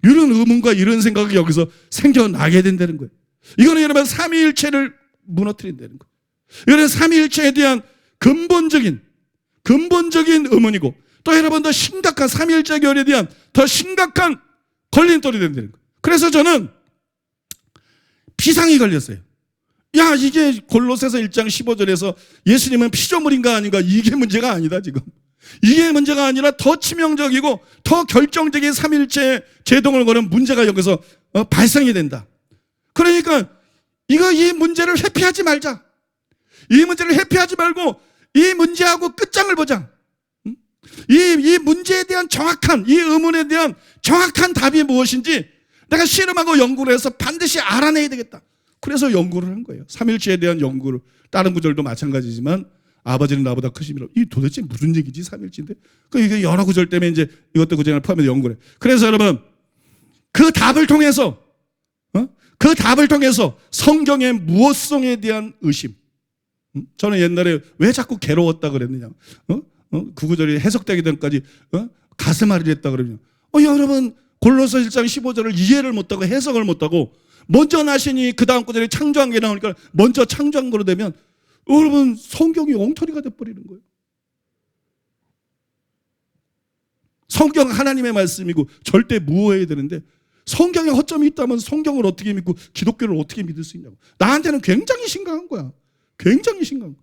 이런 의문과 이런 생각이 여기서 생겨나게 된다는 거예요. 이거는 여러분 삼위일체를 무너뜨린다는 거예요. 이거는 삼위일체에 대한 근본적인 의문이고, 또 여러분 더 심각한 삼위일체 교리에 대한 더 심각한 걸림돌이 된다는 거예요. 그래서 저는 비상이 걸렸어요. 야, 이게 골로새서 1장 15절에서 예수님은 피조물인가 아닌가, 이게 문제가 아니다 지금. 이게 문제가 아니라 더 치명적이고 더 결정적인 삼위일체의 제동을 거는 문제가 여기서 발생이 된다. 그러니까 이 문제를 회피하지 말자. 이 문제를 회피하지 말고 이 문제하고 끝장을 보자. 이 문제에 대한 정확한, 이 의문에 대한 정확한 답이 무엇인지 내가 실험하고 연구를 해서 반드시 알아내야 되겠다. 그래서 연구를 한 거예요. 삼일체에 대한 연구를. 다른 구절도 마찬가지지만 아버지는 나보다 크심이라. 이 도대체 무슨 얘기지 삼일체인데? 이게 여러 구절 때문에 이제 이것도 구절을 포함해서 연구를 해요. 그래서 여러분 그 답을 통해서 성경의 무엇성에 대한 의심. 저는 옛날에 왜 자꾸 괴로웠다 그랬느냐? 그 구절이 해석되기 전까지 가슴앓이를 했다 그러냐? 여러분 골로새 1장 15절을 이해를 못하고 해석을 못하고 먼저 나시니 그 다음 구절에 창조한 게 나오니까 먼저 창조한 거로 되면 여러분 성경이 엉터리가 돼버리는 거예요. 성경 하나님의 말씀이고 절대 무효해야 되는데 성경에 허점이 있다면 성경을 어떻게 믿고 기독교를 어떻게 믿을 수 있냐고. 나한테는 굉장히 심각한 거야. 굉장히 심각한 거야.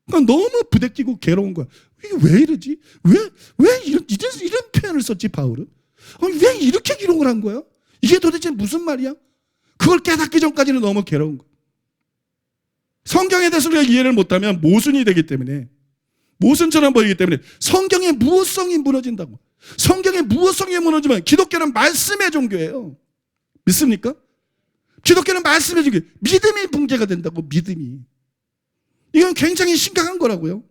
그러니까 너무 부대끼고 괴로운 거야. 이게 왜 이러지? 왜 이런 표현을 썼지 바울은? 왜 이렇게 기록을 한 거야? 이게 도대체 무슨 말이야? 그걸 깨닫기 전까지는 너무 괴로운 거야. 성경에 대해서 우리가 이해를 못하면 모순이 되기 때문에, 모순처럼 보이기 때문에 성경의 무엇성이 무너진다고. 성경의 무엇성이 무너지면 기독교는 말씀의 종교예요. 믿습니까? 기독교는 말씀의 종교. 믿음이 붕괴가 된다고. 믿음이. 이건 굉장히 심각한 거라고요.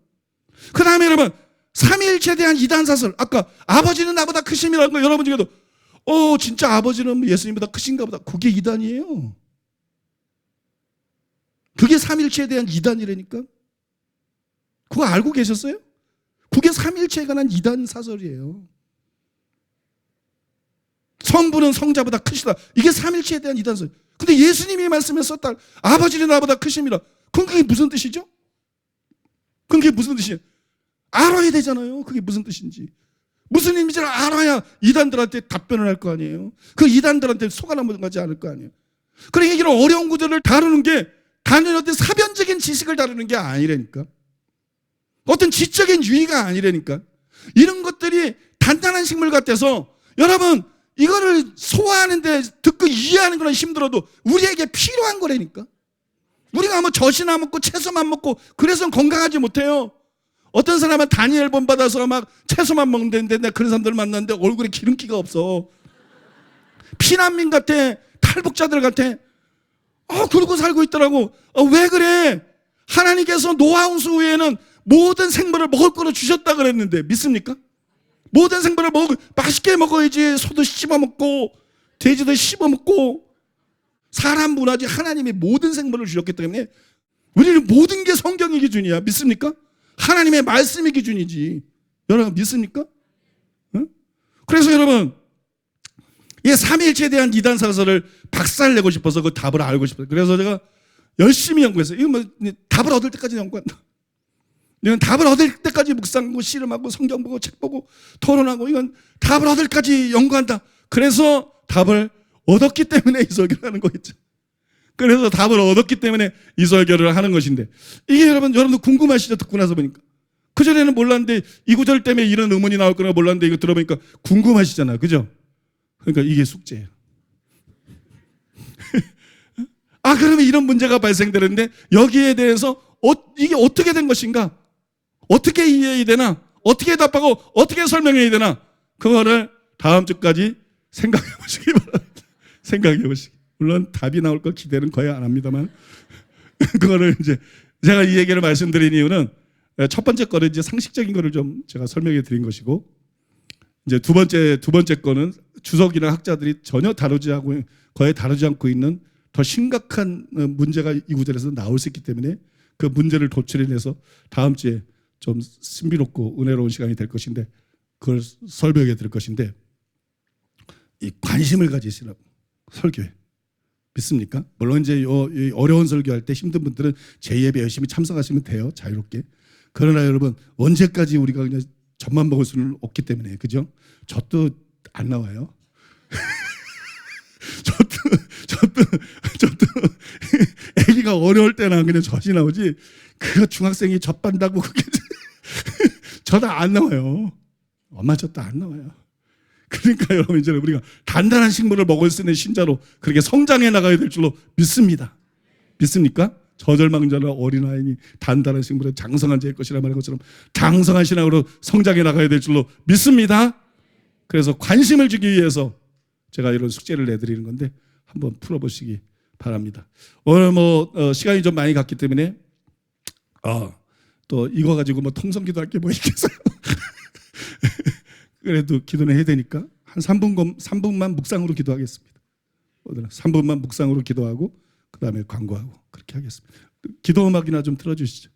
그 다음에 여러분 삼위일체에 대한 이단사설. 아까 아버지는 나보다 크심이라는 거 여러분 중에도 진짜 아버지는 예수님보다 크신가 보다. 그게 이단이에요. 그게 삼위일체에 대한 이단이라니까. 그거 알고 계셨어요? 그게 삼위일체에 관한 이단사설이에요. 성부는 성자보다 크시다. 이게 삼위일체에 대한 이단사설. 근데 예수님이 말씀에 썼다. 아버지는 나보다 크심이라. 그게 무슨 뜻이죠? 그게 무슨 뜻이에요? 알아야 되잖아요. 그게 무슨 뜻인지. 무슨 의미인지를 알아야 이단들한테 답변을 할 거 아니에요. 그 이단들한테 속아 넘어가지 않을 거 아니에요. 그러니까 이런 어려운 구절을 다루는 게 단순히 어떤 사변적인 지식을 다루는 게 아니라니까. 어떤 지적인 유의가 아니라니까. 이런 것들이 단단한 식물 같아서 여러분 이거를 소화하는데 듣고 이해하는 거는 힘들어도 우리에게 필요한 거라니까. 우리가 뭐 젖이나 먹고 채소만 먹고 그래서 건강하지 못해요. 어떤 사람은 다니엘 본 받아서 막 채소만 먹는데 내가 그런 사람들을 만났는데 얼굴에 기름기가 없어. 피난민 같아. 탈북자들 같아. 그러고 살고 있더라고. 왜 그래? 하나님께서 노아운수 후에는 모든 생물을 먹을 거로 주셨다 그랬는데 믿습니까? 모든 생물을 맛있게 먹어야지. 소도 씹어 먹고 돼지도 씹어 먹고 사람 문화지 하나님이 모든 생물을 주셨기 때문에 우리는 모든 게 성경이 기준이야. 믿습니까? 하나님의 말씀이 기준이지. 여러분 믿습니까? 응? 그래서 여러분 이 삼위일체에 대한 이단 사설을 박살내고 싶어서 그 답을 알고 싶어요. 그래서 제가 열심히 연구했어요. 이거 뭐 답을 얻을 때까지 연구한다. 이건 답을 얻을 때까지 묵상하고 씨름하고 성경 보고 책 보고 토론하고 이건 답을 얻을 때까지 연구한다. 그래서 답을 얻었기 때문에 이 설교를 하는 거겠죠. 그래서 답을 얻었기 때문에 이 설교를 하는 것인데 이게 여러분도 궁금하시죠? 듣고 나서 보니까. 그전에는 몰랐는데 이 구절 때문에 이런 의문이 나올 거라 몰랐는데 이거 들어보니까 궁금하시잖아요. 그죠? 그러니까 이게 숙제예요. 그러면 이런 문제가 발생되는데 여기에 대해서 이게 어떻게 된 것인가? 어떻게 이해해야 되나? 어떻게 답하고 어떻게 설명해야 되나? 그거를 다음 주까지 생각해 보시기 바랍니다. 생각해 보시기. 물론 답이 나올 걸 기대는 거의 안 합니다만 그거를 이제 제가 이 얘기를 말씀드린 이유는 첫 번째 거는 이제 상식적인 거를 좀 제가 설명해 드린 것이고 이제 두 번째 거는 주석이나 학자들이 전혀 거의 다루지 않고 있는 더 심각한 문제가 이 구절에서 나올 수 있기 때문에 그 문제를 도출해내서 다음 주에 좀 신비롭고 은혜로운 시간이 될 것인데 그걸 설명해 드릴 것인데 이 관심을 가지시라고 설교에 믿습니까? 물론 이제 이 어려운 설교할 때 힘든 분들은 제 예배 열심히 참석하시면 돼요. 자유롭게. 그러나 여러분 언제까지 우리가 그냥 젖만 먹을 수는 없기 때문에 그죠? 젖도 안 나와요. 저도 애기가 어려울 때나 그냥 젖이 나오지 그거 중학생이 젖 반다고 그게 젖 안 나와요. 엄마 젖도 안 나와요. 그러니까 여러분 이제 우리가 단단한 식물을 먹을 수 있는 신자로 그렇게 성장해 나가야 될 줄로 믿습니다. 믿습니까? 저절망전한 어린아이니 단단한 식물은 장성한 자의 것이라 말한 것처럼 장성한 신앙으로 성장해 나가야 될 줄로 믿습니다. 그래서 관심을 주기 위해서 제가 이런 숙제를 내드리는 건데 한번 풀어보시기 바랍니다. 오늘 시간이 좀 많이 갔기 때문에 또 이거 가지고 통성기도 할 게 뭐 있겠어요. 그래도 기도는 해야 되니까 한 3분만 묵상으로 기도하겠습니다. 오늘은 3분만 묵상으로 기도하고 그 다음에 광고하고 그렇게 하겠습니다. 기도 음악이나 좀 틀어주시죠.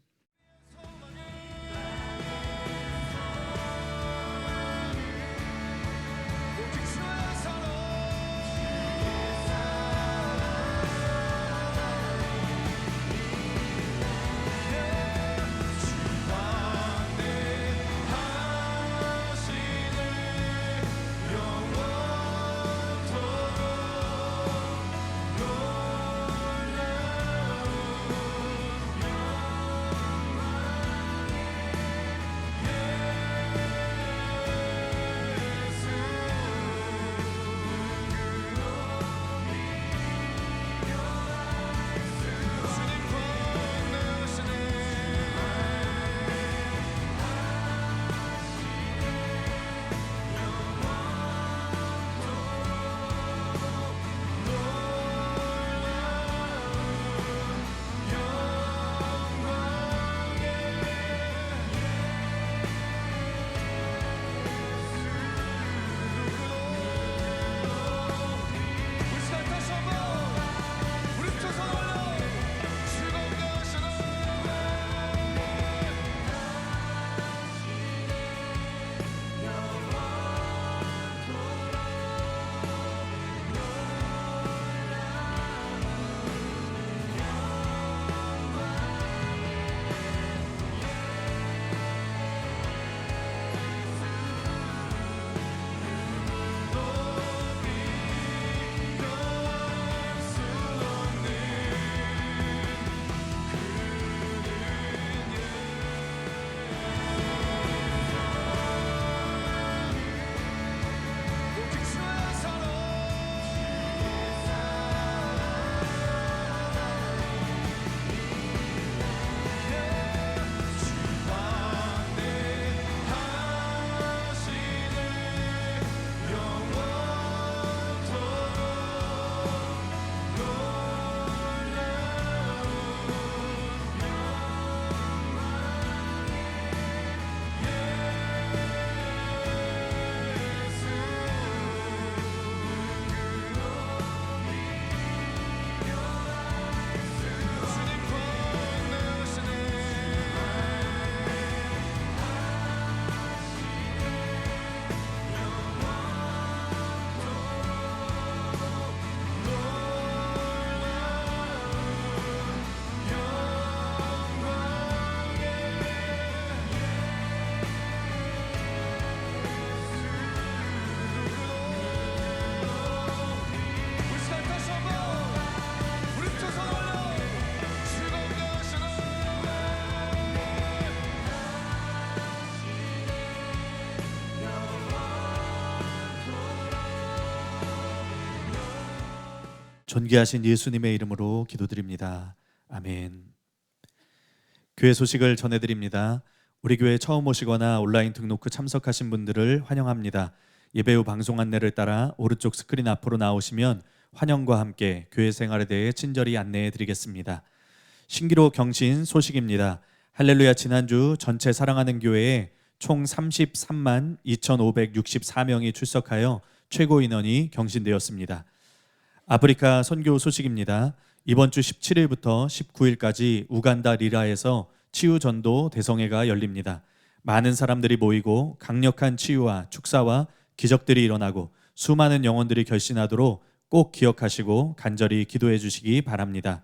존귀하신 예수님의 이름으로 기도드립니다. 아멘. 교회 소식을 전해드립니다. 우리 교회 처음 오시거나 온라인 등록 후 참석하신 분들을 환영합니다. 예배 후 방송 안내를 따라 오른쪽 스크린 앞으로 나오시면 환영과 함께 교회 생활에 대해 친절히 안내해 드리겠습니다. 신기록 경신 소식입니다. 할렐루야 지난주 전체 사랑하는 교회에 총 33만 2,564명이 출석하여 최고 인원이 경신되었습니다. 아프리카 선교 소식입니다. 이번 주 17일부터 19일까지 우간다 리라에서 치유전도 대성회가 열립니다. 많은 사람들이 모이고 강력한 치유와 축사와 기적들이 일어나고 수많은 영혼들이 결신하도록 꼭 기억하시고 간절히 기도해 주시기 바랍니다.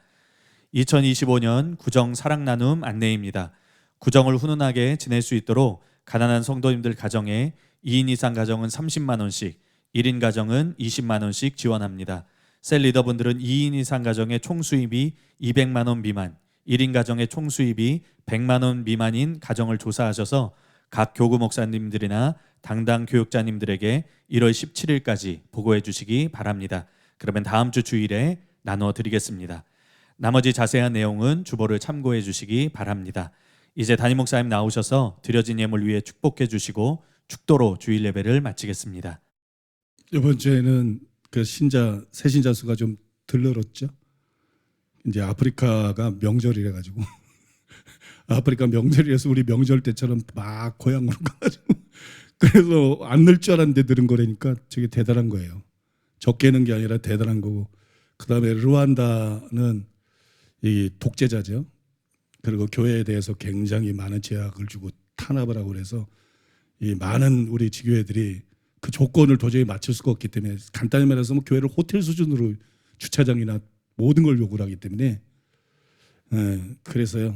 2025년 구정 사랑 나눔 안내입니다. 구정을 훈훈하게 지낼 수 있도록 가난한 성도님들 가정에 2인 이상 가정은 30만 원씩, 1인 가정은 20만 원씩 지원합니다. 셀 리더분들은 2인 이상 가정의 총 수입이 200만 원 미만, 1인 가정의 총 수입이 100만 원 미만인 가정을 조사하셔서 각 교구 목사님들이나 당당 교육자님들에게 1월 17일까지 보고해 주시기 바랍니다. 그러면 다음 주 주일에 나눠 드리겠습니다. 나머지 자세한 내용은 주보를 참고해 주시기 바랍니다. 이제 담임 목사님 나오셔서 드려진 예물 위에 축복해 주시고 축도로 주일 예배를 마치겠습니다. 이번 주에는 그 새 신자 수가 좀 들러렀죠. 이제 아프리카가 명절이라 가지고 아프리카 명절이라서 우리 명절 때처럼 막 고향으로 가가지고 그래서 안 늘 줄 알았는데 늘은 거라니까 되게 대단한 거예요. 적게 는 게 아니라 대단한 거고. 그다음에 르완다는 이 독재자죠. 그리고 교회에 대해서 굉장히 많은 제약을 주고 탄압을 하고 그래서 이 많은 우리 지교회들이 그 조건을 도저히 맞출 수가 없기 때문에 간단히 말해서 뭐 교회를 호텔 수준으로 주차장이나 모든 걸 요구를 하기 때문에 그래서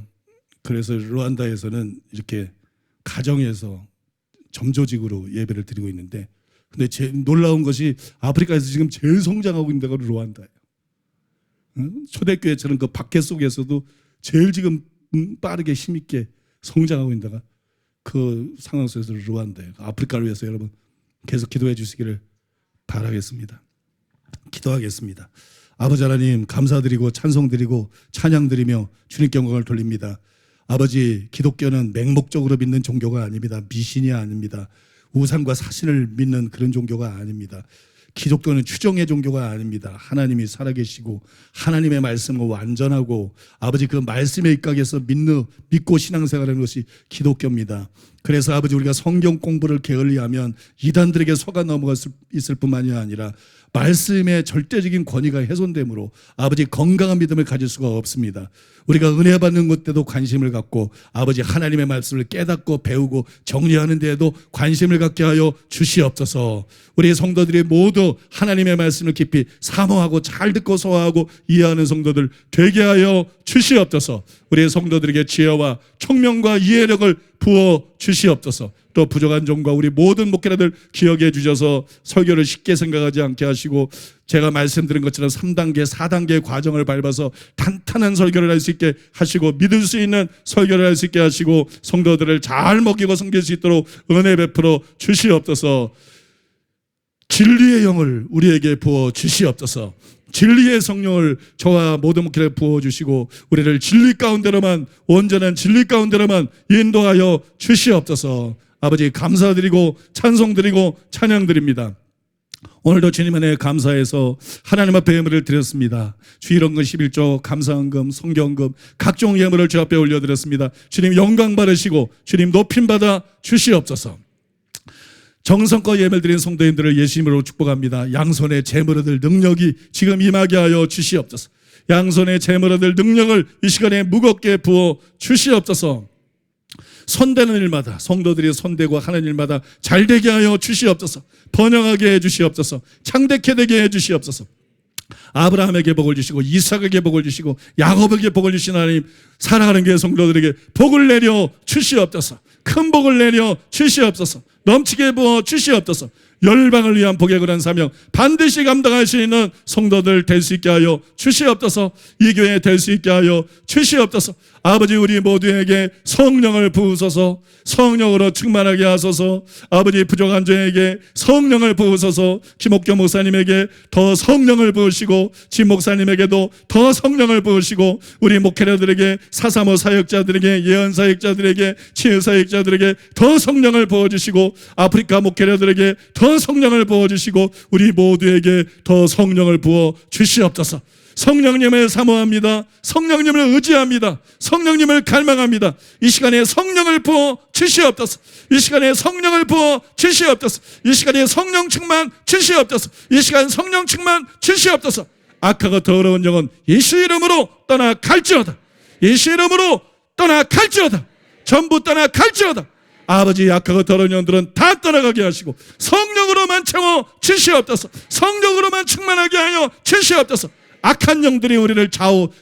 르완다에서는 이렇게 가정에서 점조직으로 예배를 드리고 있는데 근데 놀라운 것이 아프리카에서 지금 제일 성장하고 있는 데가 르완다예요. 초대교회처럼 그 박해 속에서도 제일 지금 빠르게 힘있게 성장하고 있는 데가 그 상황 속에서 르완다예요. 아프리카를 위해서 여러분 계속 기도해 주시기를 바라겠습니다. 기도하겠습니다. 아버지 하나님 감사드리고 찬송드리고 찬양드리며 주님께 영광을 돌립니다. 아버지 기독교는 맹목적으로 믿는 종교가 아닙니다. 미신이 아닙니다. 우상과 사신을 믿는 그런 종교가 아닙니다. 기독교는 추정의 종교가 아닙니다. 하나님이 살아계시고 하나님의 말씀을 완전하고 아버지 그 말씀에 입각해서 믿고 신앙생활하는 것이 기독교입니다. 그래서 아버지 우리가 성경 공부를 게을리하면 이단들에게 속아 넘어갈 수 있을 뿐만이 아니라 말씀의 절대적인 권위가 훼손되므로 아버지 건강한 믿음을 가질 수가 없습니다. 우리가 은혜 받는 것 때도 관심을 갖고 아버지 하나님의 말씀을 깨닫고 배우고 정리하는 데에도 관심을 갖게 하여 주시옵소서. 우리 성도들이 모두 하나님의 말씀을 깊이 사모하고 잘 듣고 소화하고 이해하는 성도들 되게 하여 주시옵소서. 우리 성도들에게 지혜와 총명과 이해력을 부어 주시옵소서. 또 부족한 점과 우리 모든 목회자들 기억해 주셔서 설교를 쉽게 생각하지 않게 하시고 제가 말씀드린 것처럼 3단계 4단계의 과정을 밟아서 탄탄한 설교를 할 수 있게 하시고 믿을 수 있는 설교를 할 수 있게 하시고 성도들을 잘 먹이고 섬길 수 있도록 은혜 베풀어 주시옵소서. 진리의 영을 우리에게 부어 주시옵소서. 진리의 성령을 저와 모든 목회자에 부어주시고 우리를 진리 가운데로만 온전한 진리 가운데로만 인도하여 주시옵소서. 아버지 감사드리고 찬송드리고 찬양드립니다. 오늘도 주님 안에 감사해서 하나님 앞에 예물을 드렸습니다. 주일헌금 11조 감사헌금 성경헌금 각종 예물을 주 앞에 올려드렸습니다. 주님 영광 받으시고 주님 높임받아 주시옵소서. 정성껏 예물 드린 성도님들을 예수님으로 축복합니다. 양손에 재물 얻을 능력이 지금 임하게 하여 주시옵소서. 양손에 재물 얻을 능력을 이 시간에 무겁게 부어 주시옵소서. 손대는 일마다 성도들이 손대고 하는 일마다 잘되게 하여 주시옵소서. 번영하게 해 주시옵소서. 창대케 되게 해 주시옵소서. 아브라함에게 복을 주시고 이삭에게 복을 주시고 야곱에게 복을 주신 하나님 사랑하는 교회 성도들에게 복을 내려 주시옵소서. 큰 복을 내려 주시옵소서. 넘치게 부어 주시옵소서. 열방을 위한 복의 그런 사명 반드시 감당할 수 있는 성도들 될 수 있게 하여 주시옵소서. 이 교회 될 수 있게 하여 주시옵소서. 아버지 우리 모두에게 성령을 부으소서. 성령으로 충만하게 하소서. 아버지 부족한 저에게 성령을 부으소서. 김옥경 목사님에게 더 성령을 부으시고 진 목사님에게도 더 성령을 부으시고 우리 목회자들에게 435 사역자들에게 예언 사역자들에게 치유 사역자들에게 더 성령을 부어주시고 아프리카 목회자들에게 더 성령을 부어주시고 우리 모두에게 더 성령을 부어 주시옵소서. 성령님을 사모합니다. 성령님을 의지합니다. 성령님을 갈망합니다. 이 시간에 성령을 부어 주시옵소서. 이 시간에 성령을 부어 주시옵소서. 이 시간에 성령 충만 주시옵소서. 이 시간 성령 충만 주시옵소서. 악하고 더러운 영은 예수 이름으로 떠나갈지어다. 예수 이름으로 떠나갈지어다. 전부 떠나갈지어다. 아버지 악하고 더러운 영들은 다 떠나가게 하시고 성령으로만 채워 주시옵소서. 성령으로만 충만하게 하여 주시옵소서. 악한 영들이 우리를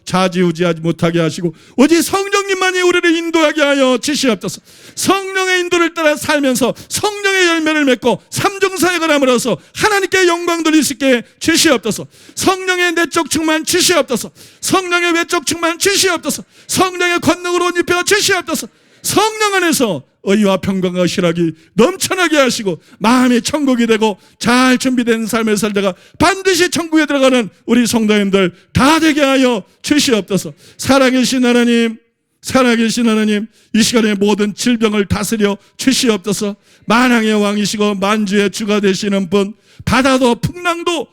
좌지우지하지 못하게 하시고 오직 성령님만이 우리를 인도하게 하여 주시옵소서. 성령의 인도를 따라 살면서 성령의 열매를 맺고 삼중사역을 함으로써 하나님께 영광 돌릴 수 있게 주시옵소서. 성령의 내적 충만 주시옵소서. 성령의 외적 충만 주시옵소서. 성령의 권능으로 옷 입혀 주시옵소서. 성령 안에서 의와 평강과 실학이 넘쳐나게 하시고 마음이 천국이 되고 잘 준비된 삶을 살다가 반드시 천국에 들어가는 우리 성도님들 다 되게 하여 주시옵소서. 살아계신 하나님, 살아계신 하나님, 이 시간에 모든 질병을 다스려 주시옵소서. 만왕의 왕이시고 만주의 주가 되시는 분, 바다도 풍랑도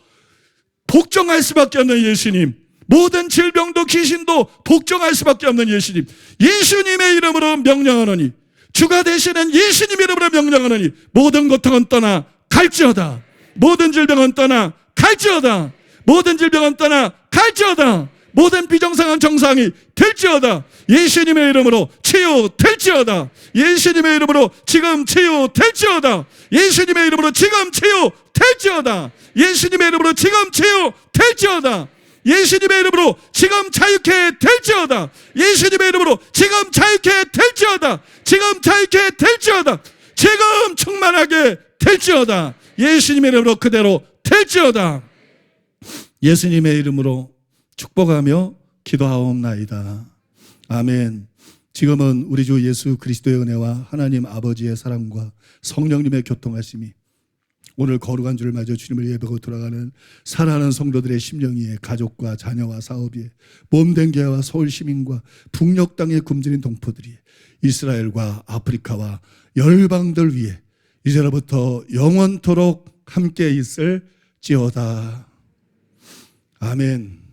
복종할 수밖에 없는 예수님, 모든 질병도 귀신도 복종할 수밖에 없는 예수님, 예수님의 이름으로 명령하노니, 주가 되시는 예수님의 이름으로 명령하노니 모든 고통은 떠나 갈지어다. 모든 질병은 떠나 갈지어다. 모든 질병은 떠나 갈지어다. 모든 비정상한 정상이 될지어다. 예수님의 이름으로 치유될지어다. 예수님의 이름으로 지금 치유될지어다. 예수님의 이름으로 지금 치유될지어다. 예수님의 이름으로 지금 치유될지어다. 예수님의 이름으로 지금 자유케 될지어다. 예수님의 이름으로 지금 자유케 될지어다. 지금 자유케 될지어다. 지금 충만하게 될지어다. 예수님의 이름으로 그대로 될지어다. 예수님의 이름으로 축복하며 기도하옵나이다. 아멘. 지금은 우리 주 예수 그리스도의 은혜와 하나님 아버지의 사랑과 성령님의 교통하심이 오늘 거룩한 주를 맞아 주님을 예배하고 돌아가는 사랑하는 성도들의 심령 위에 가족과 자녀와 사업 위에 몸된 개와 서울 시민과 북녘 땅에 굶주린 동포들이 이스라엘과 아프리카와 열방들 위에 이제로부터 영원토록 함께 있을지어다. 아멘.